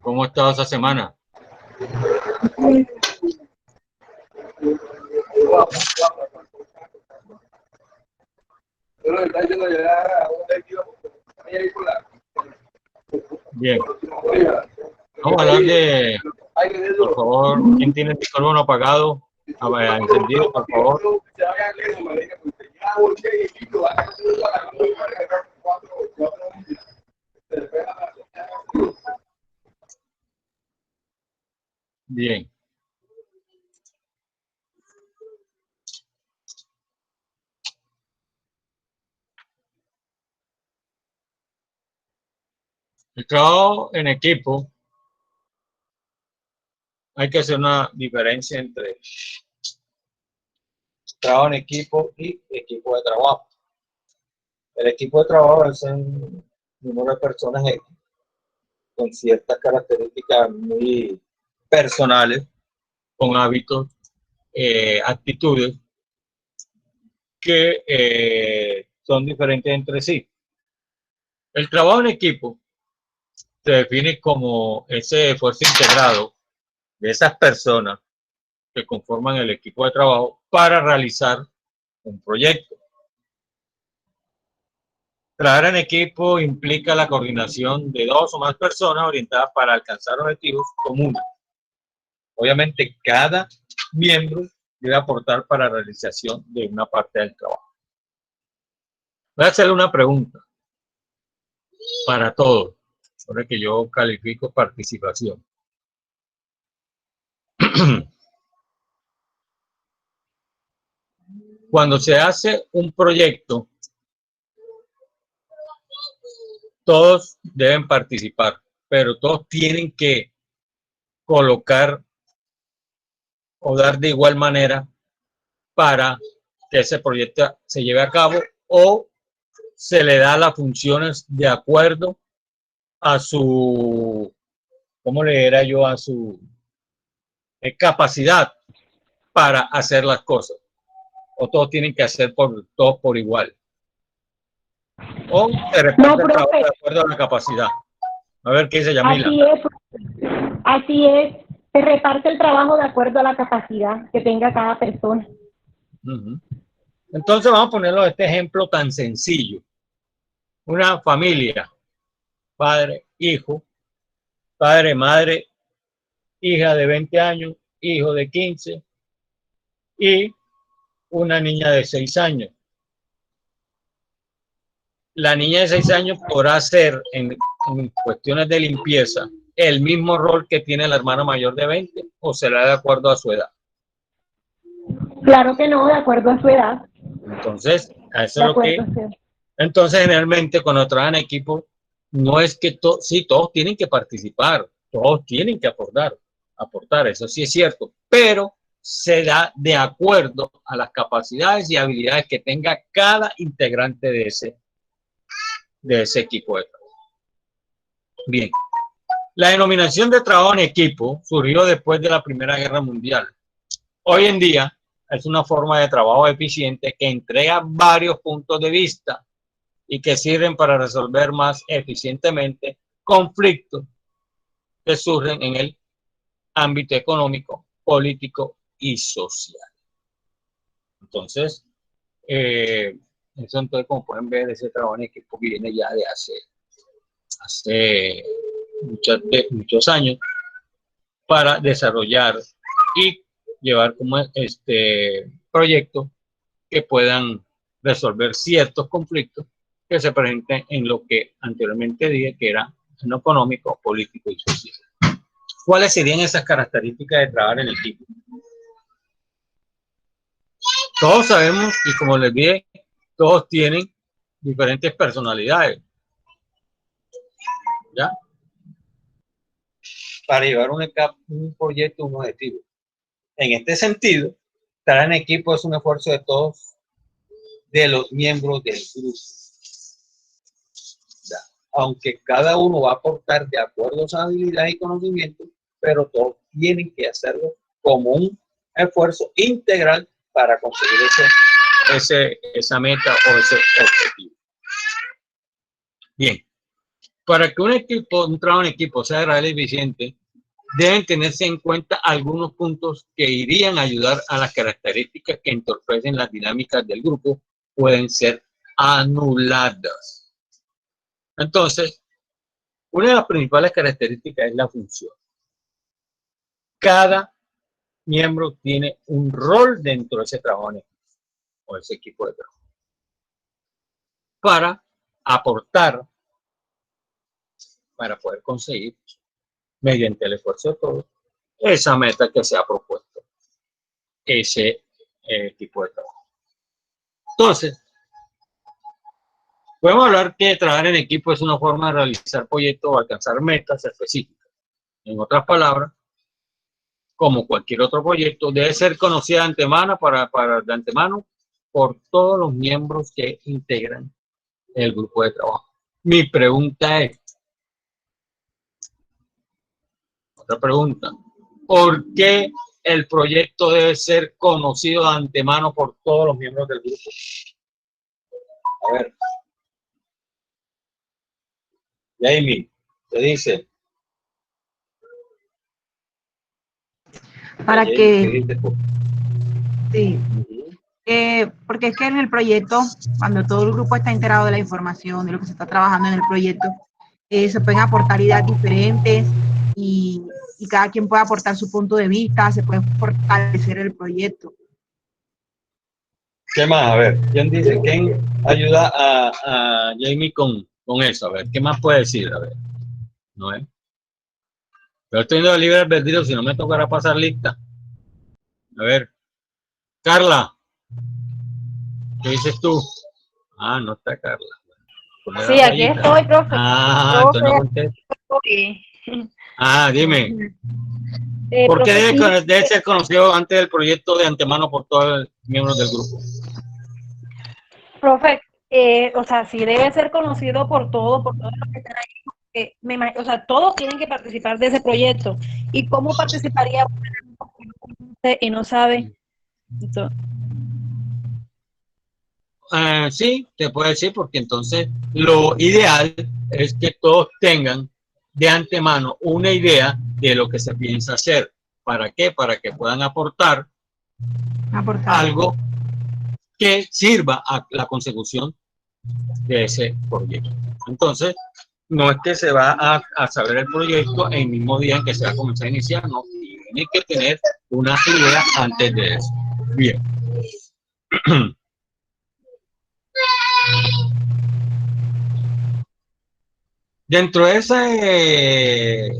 ¿Cómo ha estado esa semana? Bien. Vamos a hablar de, por favor, ¿quién tiene el micrófono apagado? Encendido, por favor. Bien. El trabajo en equipo, hay que hacer una diferencia entre trabajo en equipo y equipo de trabajo. El equipo de trabajo es un número de personas con ciertas características muy personales, con hábitos, actitudes que son diferentes entre sí. El trabajo en equipo se define como ese esfuerzo integrado de esas personas que conforman el equipo de trabajo para realizar un proyecto. Trabajar en equipo implica la coordinación de dos o más personas orientadas para alcanzar objetivos comunes. Obviamente, cada miembro debe aportar para la realización de una parte del trabajo. Voy a hacerle una pregunta para todos, sobre que yo califico participación. Cuando se hace un proyecto, todos deben participar, pero todos tienen que colocar o dar de igual manera para que ese proyecto se lleve a cabo, o se le da las funciones de acuerdo a su, ¿cómo le era yo? A su capacidad para hacer las cosas, o todos tienen que hacer todos por igual, o se reparte el trabajo de acuerdo a la capacidad. A ver qué dice Yamila. Así es, se reparte el trabajo de acuerdo a la capacidad que tenga cada persona. Entonces vamos a ponerlo este ejemplo tan sencillo. Una familia, padre, hijo, padre, madre, hija de 20 años, hijo de 15 y una niña de 6 años. La niña de 6 años podrá hacer en cuestiones de limpieza el mismo rol que tiene la hermana mayor de 20, o será de acuerdo a su edad. Claro que no, de acuerdo a su edad. Entonces, a eso es lo que... Entonces, generalmente, cuando trabajan en equipo, no es que sí, todos tienen que participar, todos tienen que aportar, eso sí es cierto, pero se da de acuerdo a las capacidades y habilidades que tenga cada integrante de ese equipo de trabajo. Bien, la denominación de trabajo en equipo surgió después de la Primera Guerra Mundial. Hoy en día es una forma de trabajo eficiente que entrega varios puntos de vista y que sirven para resolver más eficientemente conflictos que surgen en el ámbito económico, político y social. Entonces, eso entonces, como pueden ver, ese trabajo en equipo viene ya de hace muchos años para desarrollar y llevar como proyectos que puedan resolver ciertos conflictos que se presenten en lo que anteriormente dije que era en lo económico, político y social. ¿Cuáles serían esas características de trabajar en equipo? Todos sabemos, y como les dije, todos tienen diferentes personalidades, ¿ya? Para llevar un proyecto, un objetivo. En este sentido, trabajar en equipo es un esfuerzo de todos, de los miembros del grupo. Aunque cada uno va a aportar de acuerdo a sus habilidades y conocimientos, pero todos tienen que hacerlo como un esfuerzo integral para conseguir esa meta o ese objetivo. Bien, Para que un trabajo en equipo sea real y eficiente, deben tenerse en cuenta algunos puntos que irían a ayudar a las características que entorpecen las dinámicas del grupo, pueden ser anuladas. Entonces, una de las principales características es la función. Cada miembro tiene un rol dentro de ese trabajo en equipo, o ese equipo de trabajo, para aportar, para poder conseguir, mediante el esfuerzo de todos, esa meta que se ha propuesto ese tipo de trabajo. Entonces, podemos hablar que trabajar en equipo es una forma de realizar proyectos o alcanzar metas específicas. En otras palabras, como cualquier otro proyecto, debe ser conocida de antemano, de antemano por todos los miembros que integran el grupo de trabajo. Mi pregunta es, otra pregunta, ¿por qué el proyecto debe ser conocido de antemano por todos los miembros del grupo? A ver. Jamie, te dice. Para Jamie, que, ¿qué dices? sí, porque es que en el proyecto, cuando todo el grupo está enterado de la información, de lo que se está trabajando en el proyecto, se pueden aportar ideas diferentes y cada quien puede aportar su punto de vista, se puede fortalecer el proyecto. ¿Qué más? A ver, ¿quién dice? ¿Quién ayuda a Jamie con eso? A ver, ¿qué más puede decir? A ver, ¿no es? Pero estoy viendo el libre albedrío, si no me tocará pasar lista. A ver, Carla, ¿qué dices tú? Ah, no está Carla. Sí, aquí estoy, profe. Ah, entonces no contesto. Ah, dime. ¿Por qué debe ser conocido antes del proyecto de antemano por todos los miembros del grupo? Profe, o sea, sí debe ser conocido por todos los que están ahí. O sea, todos tienen que participar de ese proyecto. ¿Y cómo participaría y no sabe? Entonces, Sí, te puedo decir, porque entonces lo ideal es que todos tengan de antemano una idea de lo que se piensa hacer. ¿Para qué? Para que puedan aportar algo que sirva a la consecución de ese proyecto. Entonces, no es que se va a saber el proyecto el mismo día en que se va a comenzar a iniciar, no, tiene que tener una idea antes de eso. Bien. Dentro de ese,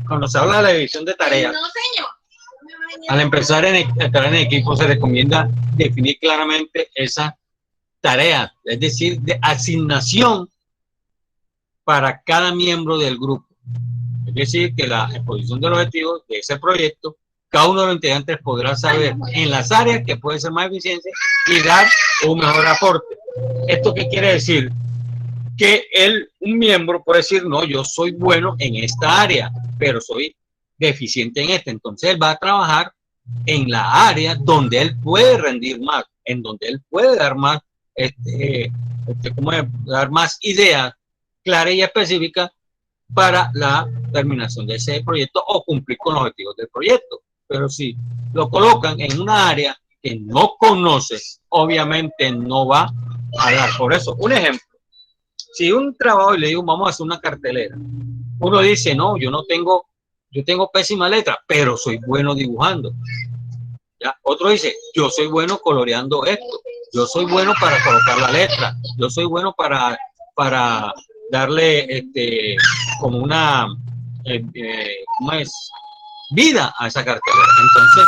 cuando se habla de la división de tareas, al empezar a estar en equipo se recomienda definir claramente esa tarea, es decir, de asignación para cada miembro del grupo. Es decir, que la exposición de los objetivos de ese proyecto, cada uno de los integrantes podrá saber en las áreas que puede ser más eficiente y dar un mejor aporte. ¿Esto qué quiere decir? Que un miembro puede decir, no, yo soy bueno en esta área, pero soy deficiente en esta. Entonces él va a trabajar en la área donde él puede rendir más, en donde él puede dar más, dar más ideas claras y específicas para la terminación de ese proyecto o cumplir con los objetivos del proyecto. Pero si lo colocan en una área que no conoce, obviamente no va a dar. Por eso, un ejemplo, si un trabajo y le digo, vamos a hacer una cartelera, uno dice, no, yo tengo pésima letra, pero soy bueno dibujando. ¿Ya? Otro dice, yo soy bueno coloreando esto, yo soy bueno para colocar la letra, yo soy bueno para darle como una ¿cómo es? Vida a esa cartelera. Entonces,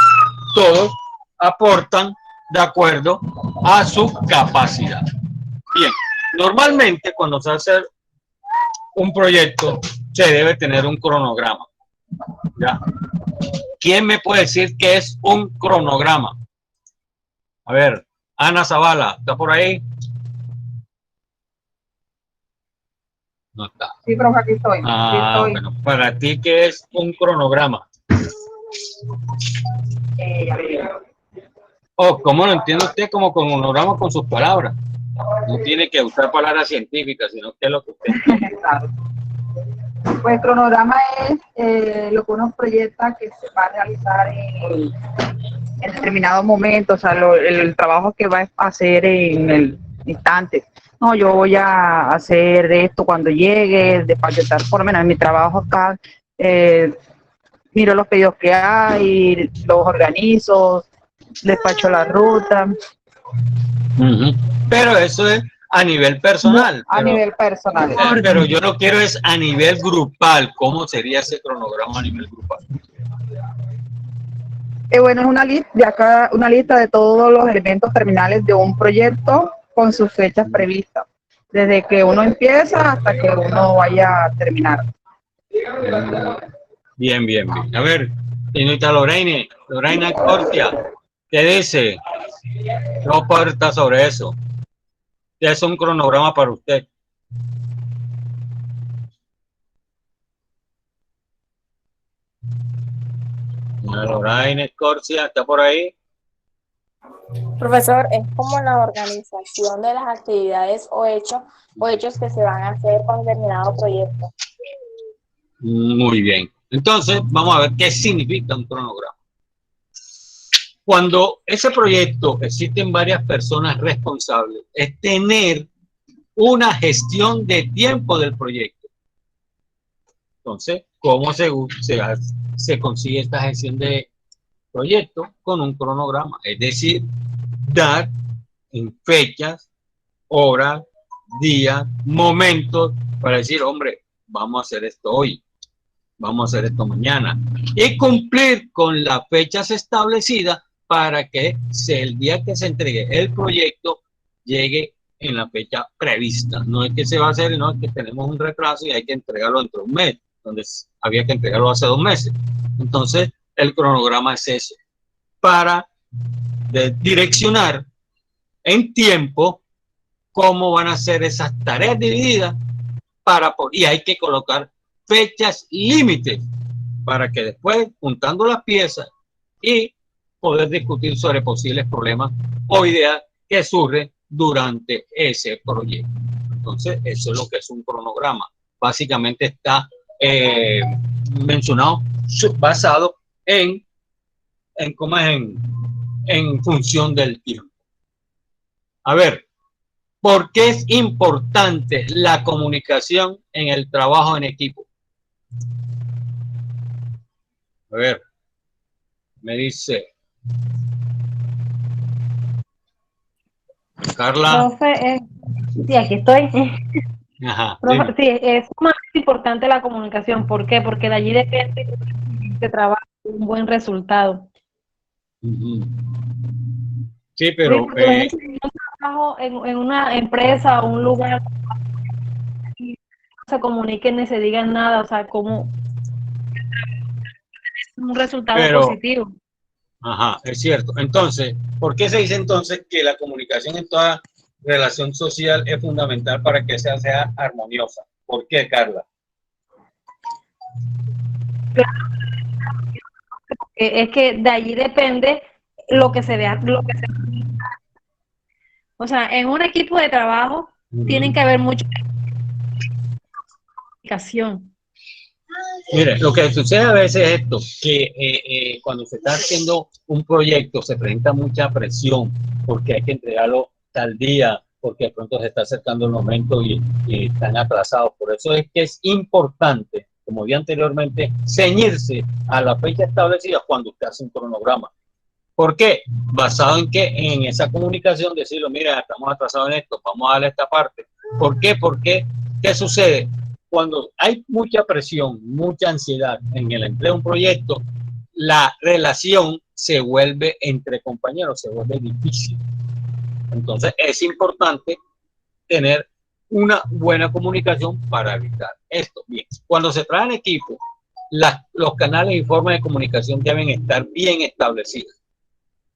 todos aportan de acuerdo a su capacidad. Bien, normalmente cuando se hace un proyecto se debe tener un cronograma. ¿Ya? ¿Quién me puede decir qué es un cronograma? A ver, Ana Zavala, ¿está por ahí? No está. Sí, profe, aquí estoy. Bueno, para ti, ¿qué es un cronograma? ¿Cómo lo entiende usted como cronograma con sus palabras? No tiene que usar palabras científicas, sino que es lo que usted entiende. Claro. Pues cronograma es lo que uno proyecta que se va a realizar en determinado momento, o sea, el trabajo que va a hacer en el instante. No, yo voy a hacer esto cuando llegue, despachotar, por lo menos en mi trabajo acá, miro los pedidos que hay, los organizo, despacho la ruta. Pero eso es a nivel personal. A nivel personal. Pero yo lo quiero es a nivel grupal. ¿Cómo sería ese cronograma a nivel grupal? Bueno, es una lista de todos los elementos terminales de un proyecto con sus fechas previstas, desde que uno empieza hasta que uno vaya a terminar. Bien, bien, bien. A ver, señorita Lorena Cortia, ¿qué dice? No aporta sobre eso. ¿Qué es un cronograma para usted? Lorena Cortia, ¿está por ahí? Profesor, es como la organización de las actividades o hechos que se van a hacer con determinado proyecto. Muy bien. Entonces, vamos a ver qué significa un cronograma. Cuando ese proyecto existen varias personas responsables, es tener una gestión de tiempo del proyecto. Entonces, ¿cómo se consigue esta gestión de proyecto? Con un cronograma, es decir, dar en fechas, horas, días, momentos para decir, hombre, vamos a hacer esto hoy, vamos a hacer esto mañana, y cumplir con las fechas establecidas para que el día que se entregue el proyecto llegue en la fecha prevista. No es que se va a hacer, no es que tenemos un retraso y hay que entregarlo dentro de un mes, donde había que entregarlo hace 2 meses. Entonces, el cronograma es eso, para direccionar en tiempo cómo van a ser esas tareas divididas y hay que colocar fechas límites para que después, juntando las piezas y poder discutir sobre posibles problemas o ideas que surgen durante ese proyecto. Entonces, eso es lo que es un cronograma. Básicamente está mencionado, basado en función del tiempo. A ver, ¿por qué es importante la comunicación en el trabajo en equipo? A ver, me dice Carla. Profe, sí, aquí estoy. Ajá, Profe, sí, es más importante la comunicación. ¿Por qué? Porque de allí depende de trabajo, un buen resultado. Sí, pero Por ejemplo, yo trabajo en una empresa o un lugar y no se comuniquen ni se digan nada, o sea, como un resultado positivo. Ajá, es cierto. Entonces, ¿por qué se dice entonces que la comunicación en toda relación social es fundamental para que sea armoniosa? ¿Por qué, Carla? Es que de allí depende lo que se vea, o sea, en un equipo de trabajo tienen que haber mucha comunicación. Mire, lo que sucede a veces es esto, que cuando se está haciendo un proyecto se presenta mucha presión porque hay que entregarlo tal día, porque de pronto se está acercando el momento y están atrasados. Por eso es que es importante, como vi anteriormente, ceñirse a la fecha establecida cuando usted hace un cronograma. ¿Por qué? Basado en que en esa comunicación decirlo, mira, estamos atrasados en esto, vamos a darle esta parte. ¿Por qué? Porque, ¿qué sucede? Cuando hay mucha presión, mucha ansiedad en el empleo de un proyecto, la relación se vuelve entre compañeros, se vuelve difícil. Entonces es importante tener una buena comunicación para evitar esto. Bien, cuando se trabaja en equipo, los canales y formas de comunicación deben estar bien establecidos.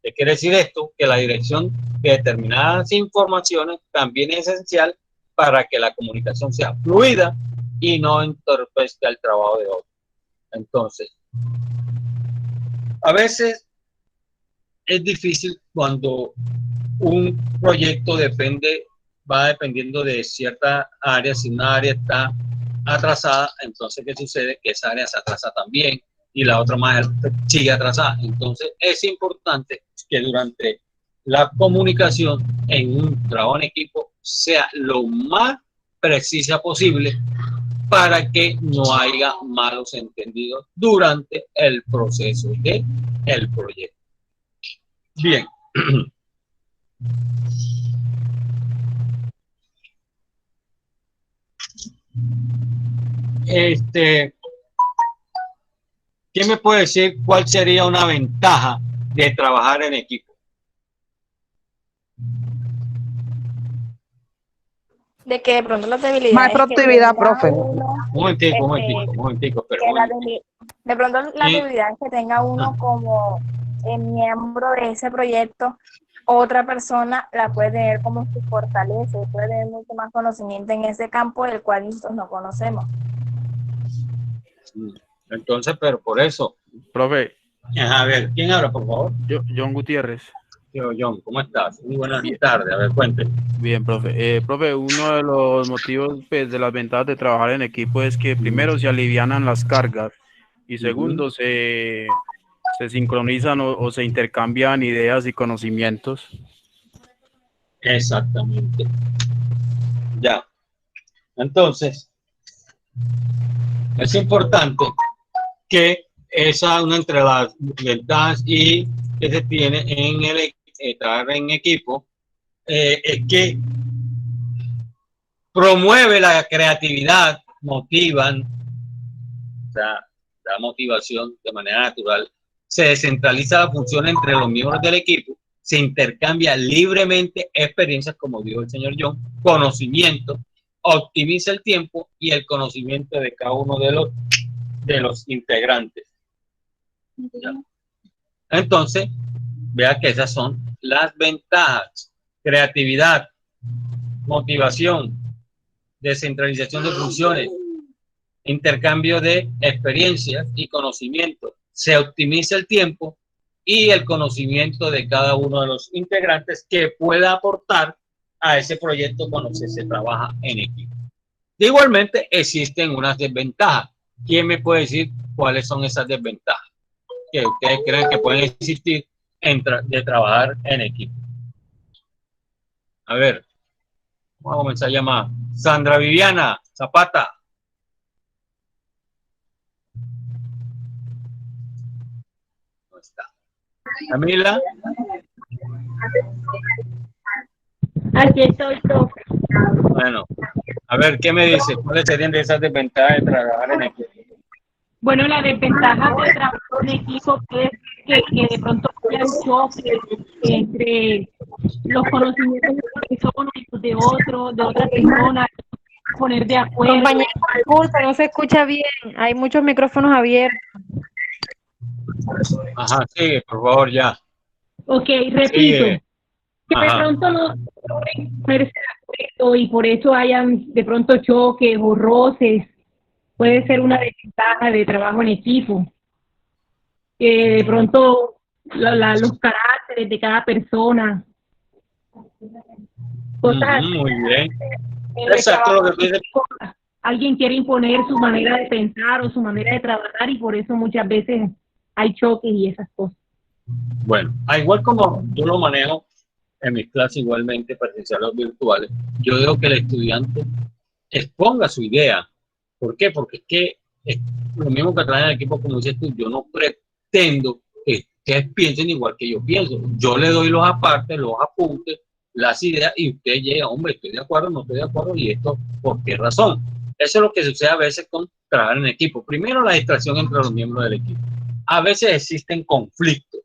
¿Qué quiere decir esto? Que la dirección de determinadas informaciones también es esencial para que la comunicación sea fluida y no entorpezca el trabajo de otros. Entonces, a veces es difícil cuando un proyecto va dependiendo de cierta área. Si una área está atrasada, entonces ¿qué sucede? Que esa área se atrasa también y la otra más sigue atrasada. Entonces es importante que durante la comunicación en un trabajo en equipo sea lo más precisa posible para que no haya malos entendidos durante el proceso del proyecto. Bien. ¿Quién me puede decir cuál sería una ventaja de trabajar en equipo? De que de pronto las debilidades Más productividad, profe. Un momentico, pero de pronto las debilidades que tenga uno como miembro de ese proyecto, otra persona la puede tener como su fortaleza, puede tener mucho más conocimiento en ese campo del cual nosotros no conocemos. Entonces, pero por eso. Profe. A ver, ¿quién habla, por favor? John Gutiérrez. John, ¿cómo estás? Muy buenas tardes, a ver, cuénteme. Bien, profe. Profe, uno de los motivos pues, de las ventajas de trabajar en equipo es que primero se alivianan las cargas y segundo se sincronizan o se intercambian ideas y conocimientos. Exactamente. Ya. Entonces, es importante que esa una entre las ventajas y que se tiene en el trabajar en equipo es que promueve la creatividad, motivan, o sea, da motivación de manera natural, se descentraliza la función entre los miembros del equipo, se intercambia libremente experiencias, como dijo el señor John, conocimiento, optimiza el tiempo y el conocimiento de cada uno de los integrantes. ¿Ya? Entonces, vea que esas son las ventajas: creatividad, motivación, descentralización de funciones, intercambio de experiencias y conocimientos, se optimiza el tiempo y el conocimiento de cada uno de los integrantes que pueda aportar a ese proyecto cuando se trabaja en equipo. Igualmente existen unas desventajas. ¿Quién me puede decir cuáles son esas desventajas que ustedes creen que pueden existir de trabajar en equipo? A ver, vamos a comenzar a llamar. Sandra Viviana Zapata. No está. Camila. Aquí estoy, profe. Bueno, a ver, ¿qué me dice? ¿Cuáles serían de esas desventajas de trabajar en equipo? Bueno, la desventaja de trabajar en equipo es que de pronto haya un choque entre los conocimientos de una persona y los de otra persona, poner de acuerdo. Compañero, disculpa, no se escucha bien. Hay muchos micrófonos abiertos. Ajá, sigue, por favor, ya. Ok, repito. Sigue. Que de pronto no pueden ponerse de acuerdo y por eso hayan de pronto choques o roces. Puede ser una desventaja de trabajo en equipo. Que de pronto los caracteres de cada persona. Cosas Muy bien. Exacto lo que dice. Alguien quiere imponer su manera de pensar o su manera de trabajar y por eso muchas veces hay choques y esas cosas. Bueno, igual como yo lo manejo en mis clases igualmente presenciales o virtuales, yo digo que el estudiante exponga su idea. ¿Por qué? Porque es que es lo mismo que traen el equipo, como dices tú, yo no pretendo que ustedes piensen igual que yo pienso. Yo le doy los apartes, los apuntes, las ideas y usted llega, hombre, estoy de acuerdo, no estoy de acuerdo y esto, ¿por qué razón? Eso es lo que sucede a veces con trabajar en equipo. Primero, la distracción entre los miembros del equipo. A veces existen conflictos,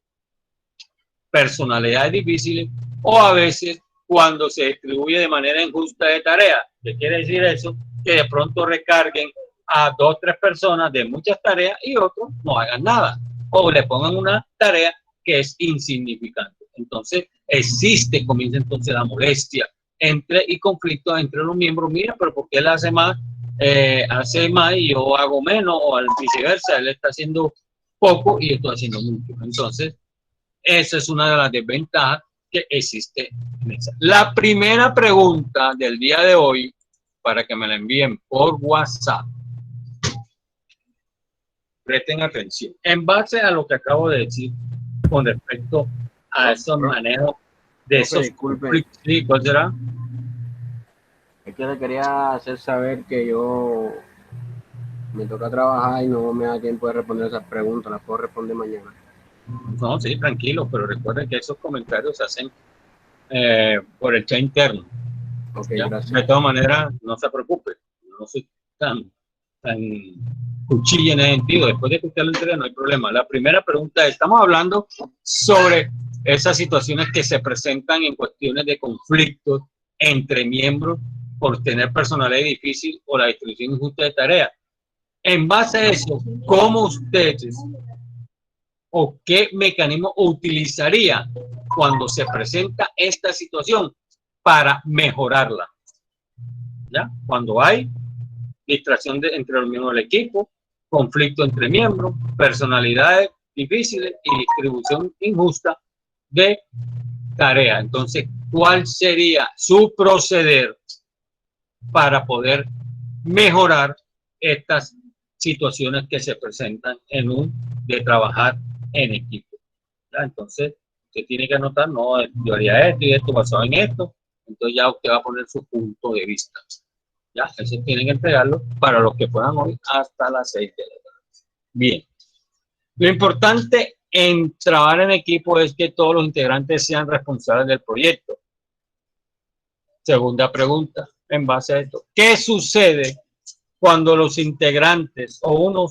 personalidades difíciles o a veces cuando se distribuye de manera injusta de tareas. ¿Qué quiere decir eso? Que de pronto recarguen a 2 o 3 personas de muchas tareas y otros no hagan nada o le pongan una tarea que es insignificante. Entonces comienza entonces la molestia y conflictos entre los miembros. Mira, pero ¿por qué él hace más y yo hago menos? O al viceversa, él está haciendo poco y yo estoy haciendo mucho. Entonces esa es una de las desventajas que existe en esa. La primera pregunta del día de hoy, para que me la envíen por WhatsApp, presten atención. En base a lo que acabo de decir con respecto a esos manejos de esos conflictos, ¿sí? ¿Cuál será? Es que le quería hacer saber que yo me toca trabajar y no me da tiempo de responder esas preguntas, las puedo responder mañana. No, sí, tranquilo, pero recuerden que esos comentarios se hacen por el chat interno. Ok, ¿Ya? gracias. De todas maneras, no se preocupe, no soy tan cuchilla en ese sentido. Después de que usted lo entregue, no hay problema. La primera pregunta es, estamos hablando sobre esas situaciones que se presentan en cuestiones de conflictos entre miembros por tener personalidad difícil o la distribución injusta de tareas. En base a eso, ¿cómo ustedes o qué mecanismo utilizaría cuando se presenta esta situación para mejorarla? ¿Ya? Cuando hay distracción entre los miembros del equipo, conflicto entre miembros, personalidades difíciles y distribución injusta de tareas. Entonces, ¿cuál sería su proceder para poder mejorar estas situaciones que se presentan de trabajar en equipo? ¿Ya? Entonces, usted tiene que anotar, no, yo haría esto y esto basado en esto. Entonces ya usted va a poner su punto de vista. Ya, eso tienen que entregarlo para los que puedan hoy hasta las 6 de la tarde. Bien. Lo importante en trabajar en equipo es que todos los integrantes sean responsables del proyecto. Segunda pregunta, en base a esto. ¿Qué sucede cuando los integrantes uno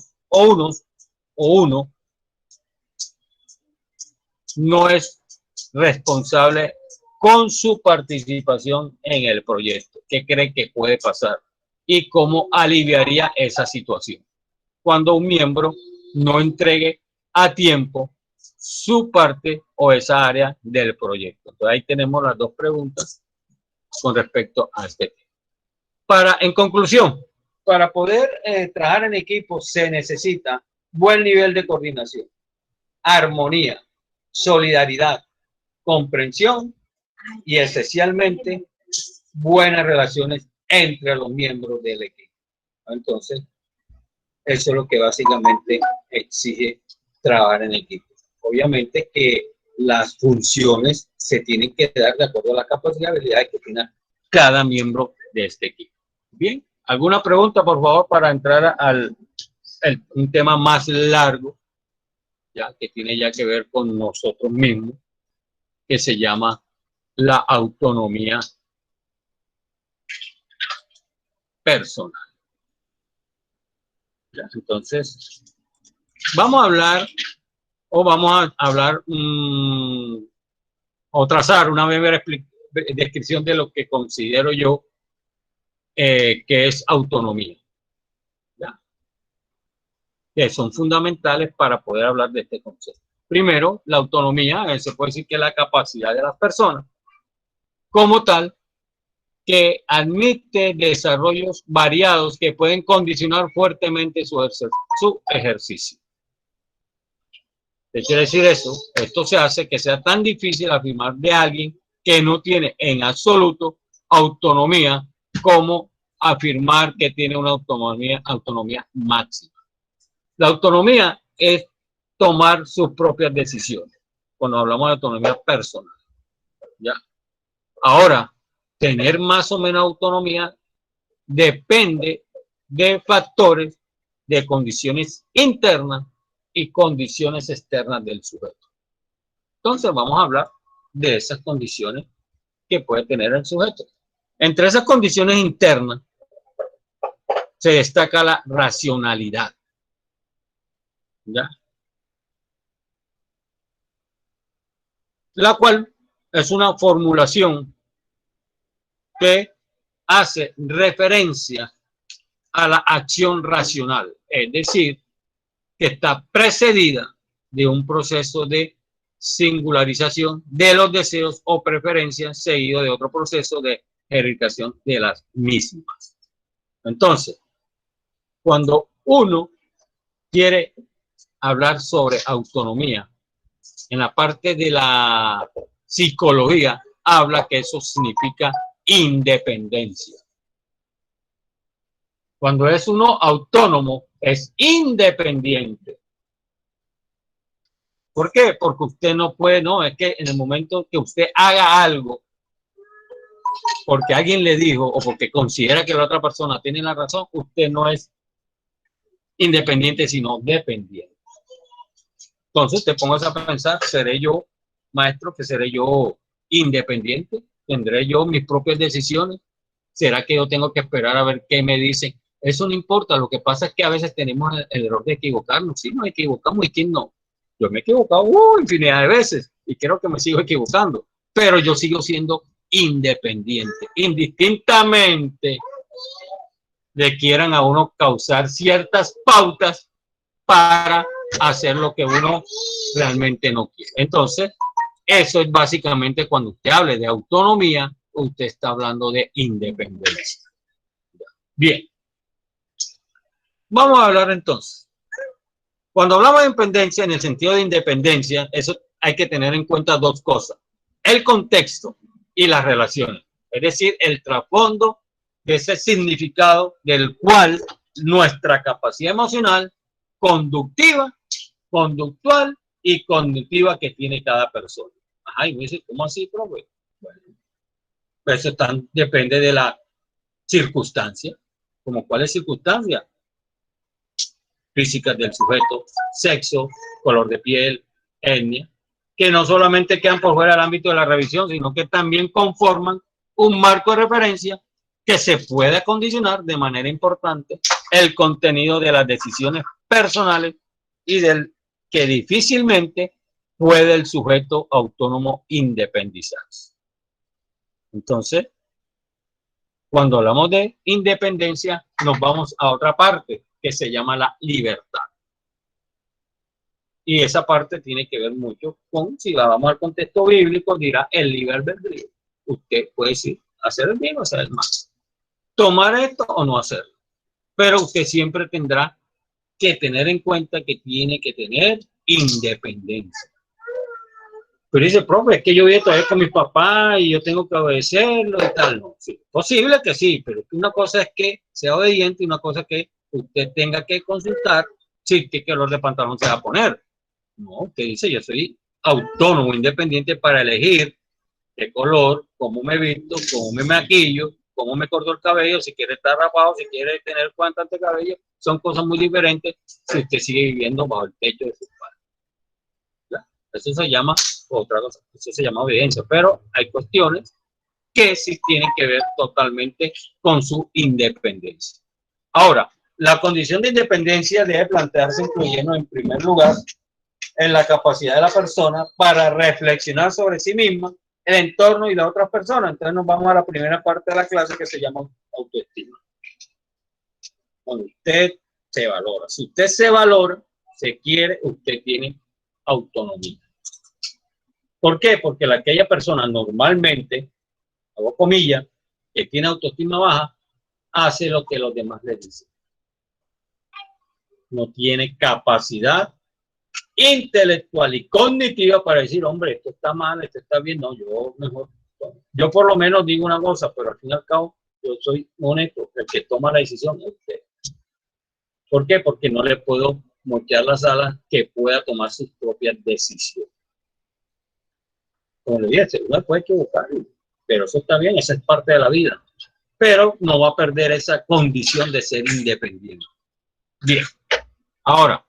no es responsable con su participación en el proyecto? ¿Qué cree que puede pasar? ¿Y cómo aliviaría esa situación? Cuando un miembro no entregue a tiempo su parte o esa área del proyecto. Entonces ahí tenemos las dos preguntas con respecto a este tema. En conclusión, para poder trabajar en equipo se necesita buen nivel de coordinación, armonía, solidaridad, comprensión y esencialmente buenas relaciones entre los miembros del equipo. Entonces, eso es lo que básicamente exige trabajar en equipo. Obviamente que las funciones se tienen que dar de acuerdo a la capacidad y habilidades que tiene cada miembro de este equipo. Bien, ¿alguna pregunta, por favor, para entrar al un tema más largo, ya que tiene ya que ver con nosotros mismos, que se llama la autonomía personal? Ya, entonces, vamos a hablar o trazar una breve descripción de lo que considero yo que es autonomía, ¿ya? Que son fundamentales para poder hablar de este concepto. Primero, la autonomía, se puede decir que es la capacidad de las personas como tal que admite desarrollos variados que pueden condicionar fuertemente su ejercicio. ¿Qué quiere decir eso? Esto se hace que sea tan difícil afirmar de alguien que no tiene en absoluto autonomía como afirmar que tiene una autonomía máxima. La autonomía es tomar sus propias decisiones, cuando hablamos de autonomía personal. ¿Ya? Ahora, tener más o menos autonomía depende de factores, de condiciones internas y condiciones externas del sujeto. Entonces vamos a hablar de esas condiciones que puede tener el sujeto. Entre esas condiciones internas se destaca la racionalidad, ¿ya? La cual es una formulación que hace referencia a la acción racional, es decir, que está precedida de un proceso de singularización de los deseos o preferencias seguido de otro proceso de jerarquización de las mismas. Entonces, cuando uno quiere hablar sobre autonomía, en la parte de la psicología, habla que eso significa independencia. Cuando es uno autónomo, es independiente. ¿Por qué? Porque usted no puede, no, es que en el momento que usted haga algo, porque alguien le dijo o porque considera que la otra persona tiene la razón, usted no es independiente, sino dependiente. Entonces te pongas a pensar, ¿seré yo, maestro, que seré yo independiente? ¿Tendré yo mis propias decisiones? ¿Será que yo tengo que esperar a ver qué me dicen? Eso no importa, lo que pasa es que a veces tenemos el error de equivocarnos. Sí, nos equivocamos y quién no. Yo me he equivocado infinidad de veces y creo que me sigo equivocando, pero yo sigo siendo independiente, indistintamente le quieran a uno causar ciertas pautas para hacer lo que uno realmente no quiere. Entonces, eso es básicamente cuando usted hable de autonomía, usted está hablando de independencia. Bien. Vamos a hablar entonces. Cuando hablamos de independencia, en el sentido de independencia, eso hay que tener en cuenta dos cosas. El contexto y las relaciones. Es decir, el trasfondo de ese significado del cual nuestra capacidad emocional, conductual y cognitiva que tiene cada persona. Ajá, y me dice, ¿cómo así, profe? Bueno, eso depende de la circunstancia. ¿Como cuáles circunstancias? Físicas del sujeto, sexo, color de piel, etnia, que no solamente quedan por fuera del ámbito de la revisión, sino que también conforman un marco de referencia que se puede acondicionar de manera importante el contenido de las decisiones personales y del que difícilmente puede el sujeto autónomo independizarse. Entonces, cuando hablamos de independencia, nos vamos a otra parte que se llama la libertad. Y esa parte tiene que ver mucho con, si la vamos al contexto bíblico, dirá el libre albedrío. Usted puede decir, hacer el bien o hacer el mal. Tomar esto o no hacerlo. Pero usted siempre tendrá que tener en cuenta que tiene que tener independencia. Pero dice, profe, es que yo vivo todavía con mis papás y yo tengo que obedecerlo y tal. No, sí, posible que sí, pero una cosa es que sea obediente y una cosa es que usted tenga que consultar si qué color de pantalón se va a poner. No, usted dice, yo soy autónomo, independiente para elegir qué color, cómo me visto, cómo me maquillo, cómo me corto el cabello, si quiere estar rapado, si quiere tener cuantas de cabello, son cosas muy diferentes si usted sigue viviendo bajo el techo de sus padres. Eso se llama otra cosa, eso se llama obediencia, pero hay cuestiones que sí tienen que ver totalmente con su independencia. Ahora, la condición de independencia debe plantearse incluyendo en primer lugar en la capacidad de la persona para reflexionar sobre sí misma, el entorno y las otras personas. Entonces nos vamos a la primera parte de la clase que se llama autoestima. Cuando usted se valora, si usted se valora, se quiere, usted tiene autonomía. ¿Por qué? Porque aquella persona normalmente, hago comillas, que tiene autoestima baja, hace lo que los demás le dicen. No tiene capacidad intelectual y cognitiva para decir, hombre, esto está mal, esto está bien. No, yo mejor, yo por lo menos digo una cosa, pero al fin y al cabo, yo soy honesto, el que toma la decisión es usted. ¿Por qué? Porque no le puedo moquear las alas que pueda tomar sus propias decisiones. Como le dije, uno puede equivocar, pero eso está bien, esa es parte de la vida. Pero no va a perder esa condición de ser independiente. Bien, ahora,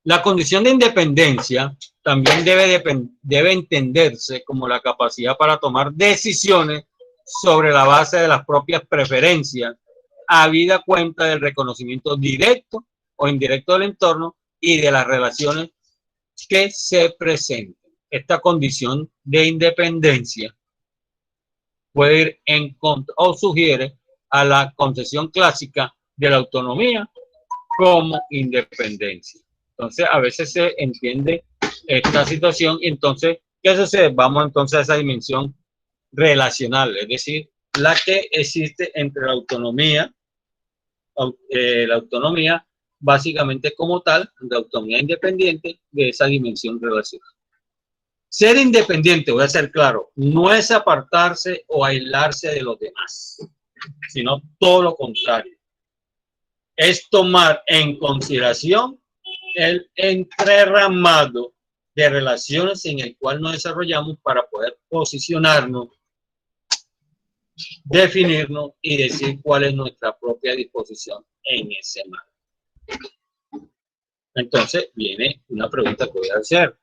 la condición de independencia también debe entenderse como la capacidad para tomar decisiones sobre la base de las propias preferencias, habida cuenta del reconocimiento directo o indirecto del entorno y de las relaciones que se presenten. Esta condición de independencia puede ir en contra o sugiere a la concepción clásica de la autonomía como independencia. Entonces, a veces se entiende esta situación y entonces, ¿qué sucede? Vamos entonces a esa dimensión relacional, es decir, la que existe entre la autonomía básicamente como tal, de autonomía independiente de esa dimensión relacional. Ser independiente, voy a ser claro, no es apartarse o aislarse de los demás. sino todo lo contrario. Es tomar en consideración el entrerramado de relaciones en el cual nos desarrollamos para poder posicionarnos, definirnos y decir cuál es nuestra propia disposición en ese marco. Entonces viene una pregunta que voy a hacer.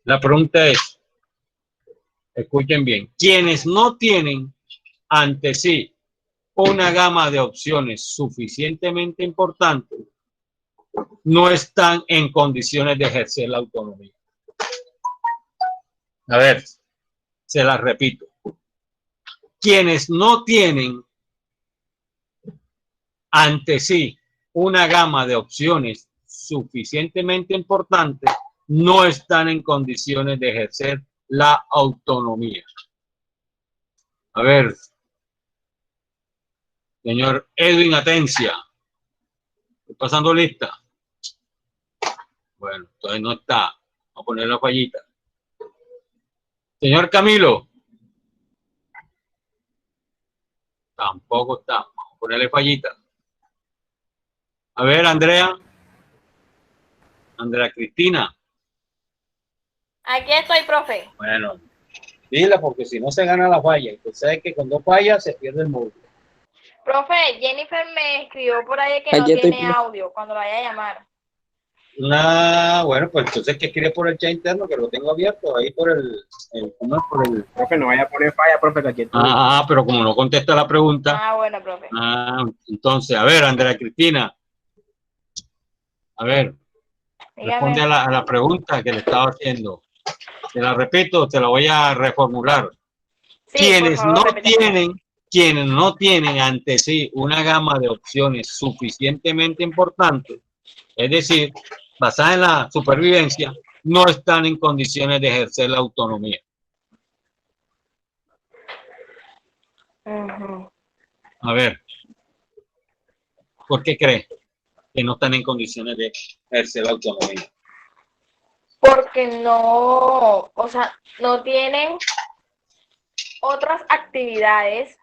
La pregunta es, escuchen bien, quienes no tienen ante sí una gama de opciones suficientemente importante, no están en condiciones de ejercer la autonomía. A ver, se las repito. Quienes no tienen ante sí una gama de opciones suficientemente importante, no están en condiciones de ejercer la autonomía. A ver, señor Edwin Atencia, ¿estoy pasando lista? Bueno, entonces no está. Vamos a poner la fallita. Señor Camilo, tampoco está. Vamos a ponerle fallita. A ver, Andrea Cristina. Aquí estoy, profe. Bueno, dile porque si no se gana la falla. Usted sabe que con 2 fallas se pierde el módulo. Profe, Jennifer me escribió por ahí que no tiene audio cuando la vaya a llamar. Bueno, pues entonces que escribe por el chat interno que lo tengo abierto ahí por el Profe, no vaya a poner falla, profe, que aquí estoy. pero como no contesta la pregunta. Bueno, profe. Entonces, a ver, Andrea Cristina. A ver, responde a la pregunta que le estaba haciendo. Te la repito, te la voy a reformular. Sí, quienes no tienen ante sí una gama de opciones suficientemente importantes, es decir, basada en la supervivencia, no están en condiciones de ejercer la autonomía. A ver, ¿por qué cree que no están en condiciones de ejercer la autonomía? Porque no, o sea, no tienen otras actividades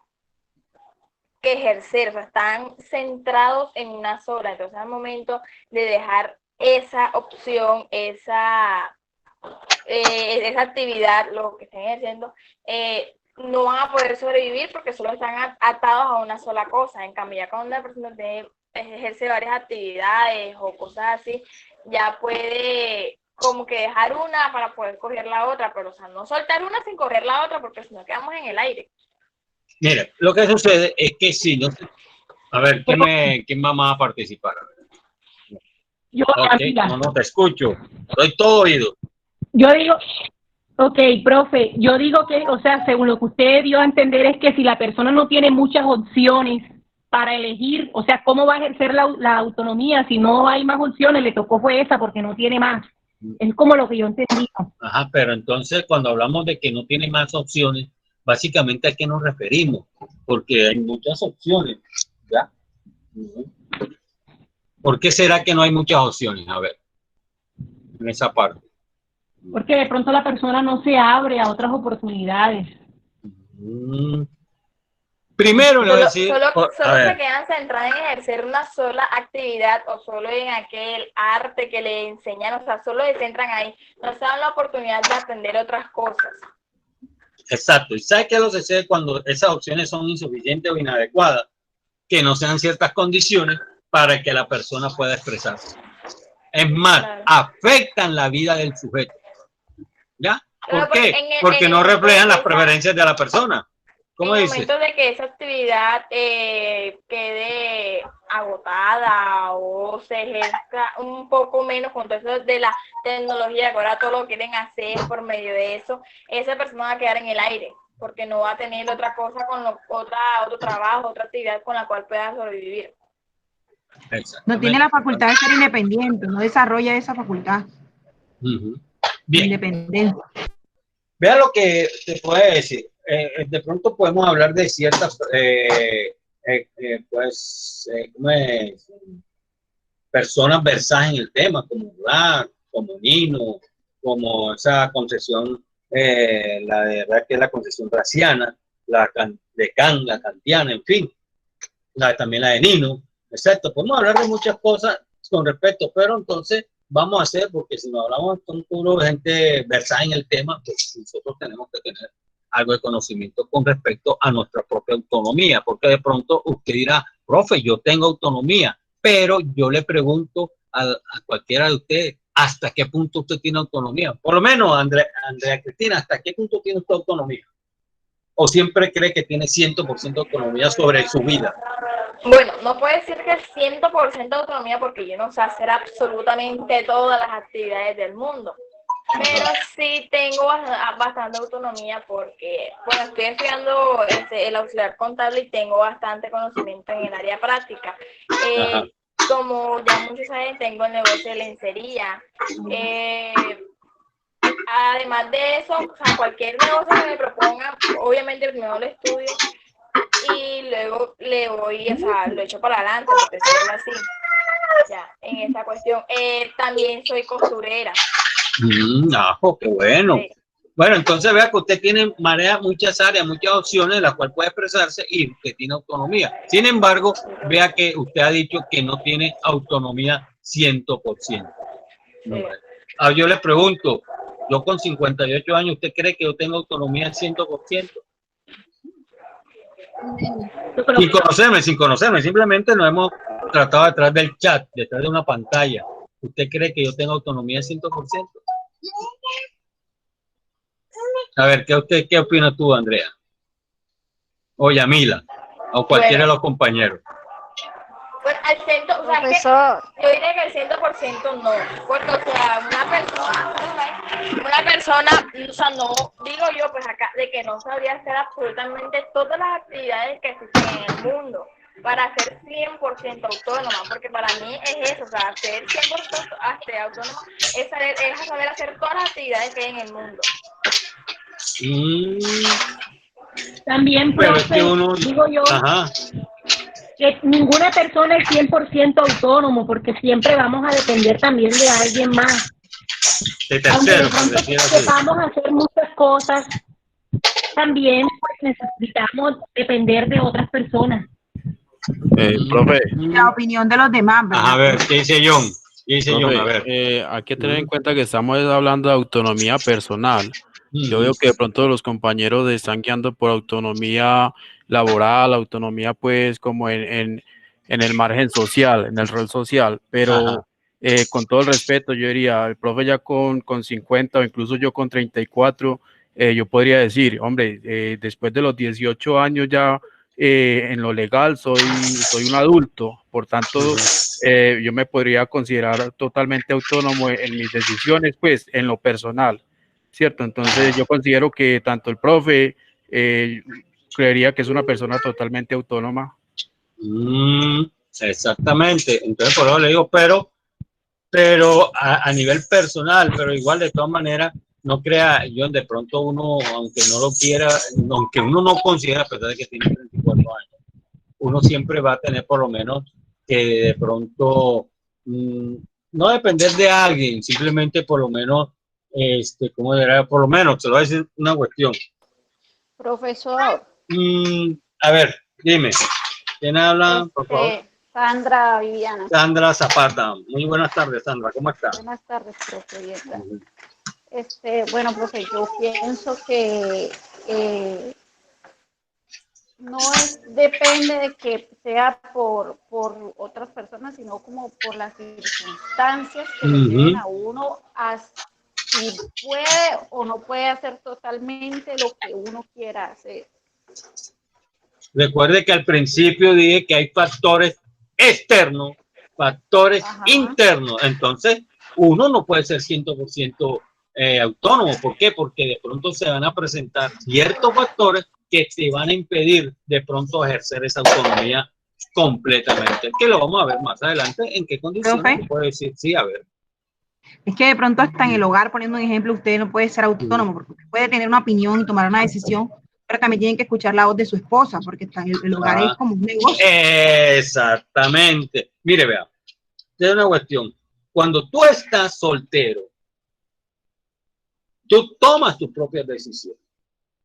que ejercer, o sea, están centrados en una sola. Entonces, al momento de dejar esa opción, esa actividad, lo que estén ejerciendo, no van a poder sobrevivir porque solo están atados a una sola cosa. En cambio, ya cuando una persona ejerce varias actividades o cosas así, ya puede como que dejar una para poder coger la otra, pero o sea, no soltar una sin coger la otra porque si no quedamos en el aire. Mira, lo que sucede es que si no... A ver, ¿quién va a participar? Yo, okay, no te escucho. Estoy todo oído. Yo digo, ok, profe, yo digo que, o sea, según lo que usted dio a entender es que si la persona no tiene muchas opciones para elegir, o sea, ¿cómo va a ejercer la autonomía? Si no hay más opciones, le tocó fue esa porque no tiene más. Es como lo que yo entendí. Ajá, pero entonces cuando hablamos de que no tiene más opciones, básicamente a qué nos referimos, porque hay muchas opciones, ¿ya? ¿Por qué será que no hay muchas opciones? A ver, en esa parte. Porque de pronto la persona no se abre a otras oportunidades. Primero le voy a decir... Solo se quedan centradas en ejercer una sola actividad o solo en aquel arte que le enseñan, o sea, solo se centran ahí, no se dan la oportunidad de aprender otras cosas. Exacto, y ¿sabe qué lo que sucede cuando esas opciones son insuficientes o inadecuadas? Que no sean ciertas condiciones para que la persona pueda expresarse. Es más, afectan la vida del sujeto. ¿Ya? ¿Por qué? Porque no reflejan las preferencias de la persona. ¿Cómo dice? En el momento de que esa actividad quede agotada o se ejerza un poco menos con todo eso de la tecnología, que ahora todo lo quieren hacer por medio de eso, esa persona va a quedar en el aire, porque no va a tener otra cosa, otro trabajo, otra actividad con la cual pueda sobrevivir. No tiene la facultad de ser independiente, no desarrolla esa facultad. Bien. Independencia. Vea lo que te puede decir. De pronto podemos hablar de ciertas personas versadas en el tema, como Black, como Nino, como esa concesión, la de verdad que es la concesión raciana, de Kant, la kantiana, en fin, también la de Nino, exacto. Podemos hablar de muchas cosas con respecto, pero entonces vamos a hacer, porque si no hablamos con puro gente versada en el tema, pues nosotros tenemos que tener algo de conocimiento con respecto a nuestra propia autonomía, porque de pronto usted dirá, profe, yo tengo autonomía, pero yo le pregunto a cualquiera de ustedes, ¿hasta qué punto usted tiene autonomía? Por lo menos, Andrea Cristina, ¿hasta qué punto tiene usted autonomía? ¿O siempre cree que tiene 100% autonomía sobre su vida? Bueno, no puedo decir que 100% autonomía porque yo no sé hacer absolutamente todas las actividades del mundo. Pero sí tengo bastante autonomía porque, bueno, estoy estudiando el auxiliar contable y tengo bastante conocimiento en el área práctica. Como ya muchos saben, tengo el negocio de lencería. Además de eso, o sea, cualquier negocio que me proponga, obviamente primero lo estudio y luego le voy, o sea, lo echo para adelante, por decirlo así, ya, en esa cuestión. También soy costurera. Qué bueno. Sí. Bueno, entonces vea que usted tiene muchas áreas, muchas opciones en las cuales puede expresarse y que tiene autonomía. Sin embargo, vea que usted ha dicho que no tiene autonomía 100%. Sí. Yo le pregunto, yo con 58 años, ¿usted cree que yo tengo autonomía al 100%? Sin conocerme, simplemente nos hemos tratado detrás del chat, detrás de una pantalla. ¿Usted cree que yo tengo autonomía al 100%? A ver, ¿qué opina tú, Andrea? O Yamila, o cualquiera de los compañeros. Bueno, al 100%, o sea, profesor, yo diría que al 100% no, porque, o sea, una persona, o sea, no, digo yo, pues acá, de que no sabría hacer absolutamente todas las actividades que existen en el mundo para ser 100% autónoma, porque para mí es eso, o sea, ser 100% autónoma es saber hacer todas las actividades que hay en el mundo. También, profe, digo yo, que ninguna persona es 100% autónomo, porque siempre vamos a depender también de alguien más. De tercero, aunque sepamos hacer muchas cosas, también pues, necesitamos depender de otras personas. Profe. La opinión de los demás, ¿verdad? A ver, ¿qué dice John? Profe, a ver. Hay que tener en cuenta que estamos hablando de autonomía personal. Yo veo que de pronto los compañeros están guiando por autonomía laboral, autonomía pues como en el margen social, en el rol social, pero con todo el respeto yo diría, el profe ya con 50 o incluso yo con 34, yo podría decir, hombre, después de los 18 años ya en lo legal soy un adulto, por tanto yo me podría considerar totalmente autónomo en mis decisiones, pues en lo personal. ¿Cierto? Entonces yo considero que tanto el profe creería que es una persona totalmente autónoma. Exactamente, entonces por eso le digo, pero a nivel personal, pero igual de todas maneras, no crea, yo de pronto uno, aunque no lo quiera, aunque uno no considera, a pesar de que tiene 34 años, uno siempre va a tener por lo menos que de pronto no depender de alguien, simplemente por lo menos ¿cómo era? Por lo menos, te lo voy a decir una cuestión. Profesor. A ver, dime. ¿Quién habla, por favor? Sandra Viviana. Sandra Zapata. Muy buenas tardes, Sandra. ¿Cómo estás? Buenas tardes, profe. Bueno, profe, yo pienso que no depende de que sea por otras personas, sino como por las circunstancias que le lleven a uno a si puede o no puede hacer totalmente lo que uno quiera hacer. Recuerde que al principio dije que hay factores externos, factores internos. Entonces, uno no puede ser 100% autónomo. ¿Por qué? Porque de pronto se van a presentar ciertos factores que te van a impedir de pronto ejercer esa autonomía completamente. Que lo vamos a ver más adelante en qué condiciones se puede decir. Sí, a ver. Es que de pronto hasta en el hogar, poniendo un ejemplo, usted no puede ser autónomo, porque usted puede tener una opinión y tomar una decisión, pero también tienen que escuchar la voz de su esposa, porque el hogar es como un negocio. Exactamente. Mire, vea, es una cuestión. Cuando tú estás soltero, Tú tomas tus propias decisiones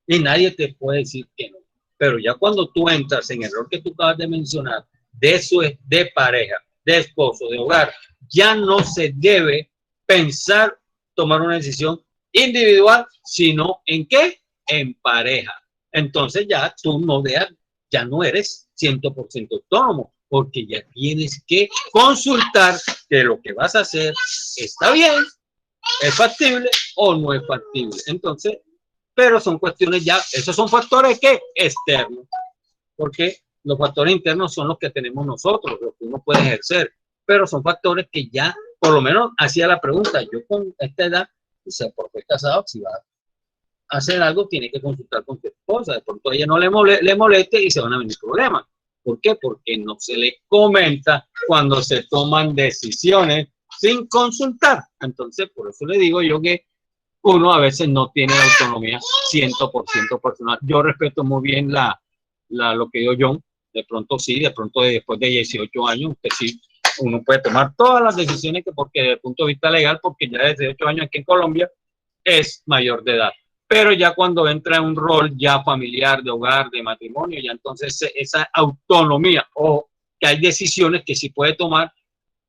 y nadie te puede decir que no. Pero ya cuando tú entras en el rol que tú acabas de mencionar, de pareja, de esposo, de hogar, ya no se debe pensar tomar una decisión individual, sino ¿en qué? En pareja. Entonces ya tú ya no eres 100% autónomo, porque ya tienes que consultar que lo que vas a hacer está bien, es factible o no es factible. Entonces, pero son cuestiones ya, esos son factores que externos, porque los factores internos son los que tenemos nosotros, los que uno puede ejercer, pero son factores que ya, por lo menos hacía la pregunta, yo con esta edad, o sea, por qué casado, si va a hacer algo, tiene que consultar con tu esposa, de pronto a ella no le moleste y se van a venir problemas. ¿Por qué? Porque no se le comenta cuando se toman decisiones sin consultar. Entonces, por eso le digo yo que uno a veces no tiene la autonomía 100% personal. Yo respeto muy bien lo que dio John. De pronto sí, de pronto después de 18 años, usted sí, uno puede tomar todas las decisiones que porque desde el punto de vista legal, porque ya desde 18 años aquí en Colombia es mayor de edad. Pero ya cuando entra en un rol ya familiar, de hogar, de matrimonio, ya entonces esa autonomía o que hay decisiones que sí puede tomar,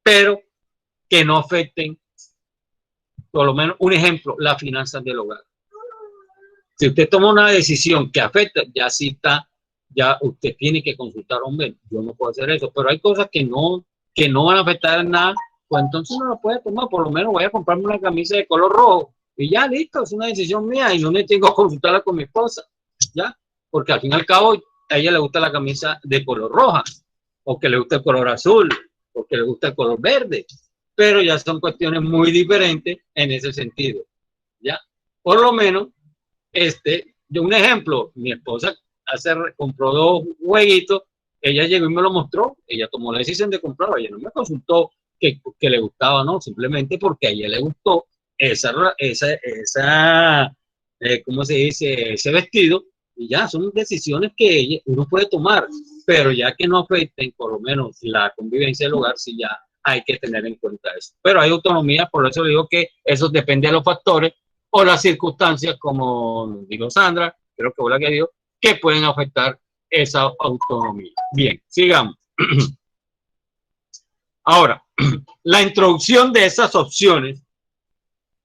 pero que no afecten, por lo menos un ejemplo, las finanzas del hogar. Si usted toma una decisión que afecta, ya sí está, ya usted tiene que consultar, hombre, yo no puedo hacer eso, pero hay cosas que no van a afectar en nada, pues entonces no lo puede tomar, por lo menos voy a comprarme una camisa de color rojo y ya listo, es una decisión mía y no me tengo que consultarla con mi esposa, ya, porque al fin y al cabo a ella le gusta la camisa de color roja, o que le gusta el color azul, o que le gusta el color verde, pero ya son cuestiones muy diferentes en ese sentido, ya, por lo menos, de un ejemplo, mi esposa compró 2 jueguitos, ella llegó y me lo mostró, ella tomó la decisión de comprarlo, ella no me consultó que le gustaba, no, simplemente porque a ella le gustó ¿cómo se dice? Ese vestido, y ya son decisiones que uno puede tomar, pero ya que no afecten por lo menos la convivencia del hogar, sí ya hay que tener en cuenta eso. Pero hay autonomía, por eso digo que eso depende de los factores o las circunstancias, como dijo Sandra, creo que fue la que dijo, que pueden afectar esa autonomía. Bien, sigamos. Ahora, la introducción de esas opciones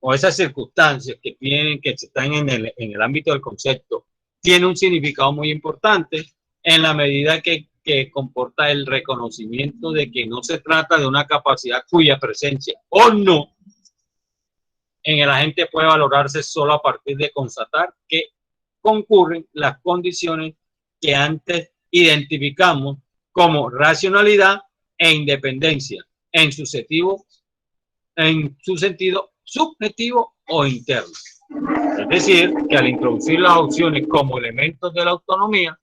o esas circunstancias que están en el ámbito del concepto tiene un significado muy importante en la medida que comporta el reconocimiento de que no se trata de una capacidad cuya presencia o no en el agente puede valorarse solo a partir de constatar que concurren las condiciones que antes identificamos como racionalidad e independencia en su sentido subjetivo o interno. Es decir, que al introducir las opciones como elementos de la autonomía,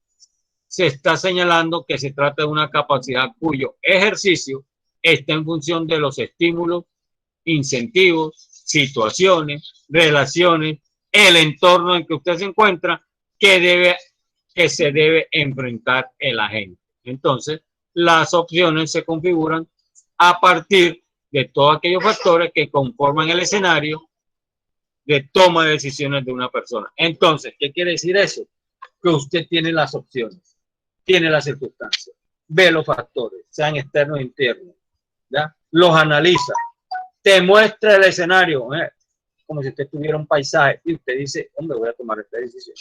se está señalando que se trata de una capacidad cuyo ejercicio está en función de los estímulos, incentivos, situaciones, relaciones, el entorno en que usted se encuentra, que se debe enfrentar el agente. Entonces, las opciones se configuran a partir de todos aquellos factores que conforman el escenario de toma de decisiones de una persona. Entonces, ¿qué quiere decir eso? Que usted tiene las opciones, tiene las circunstancias, ve los factores, sean externos e internos, ¿ya? Los analiza, te muestra el escenario, como si usted tuviera un paisaje y usted dice, hombre, voy a tomar esta decisión.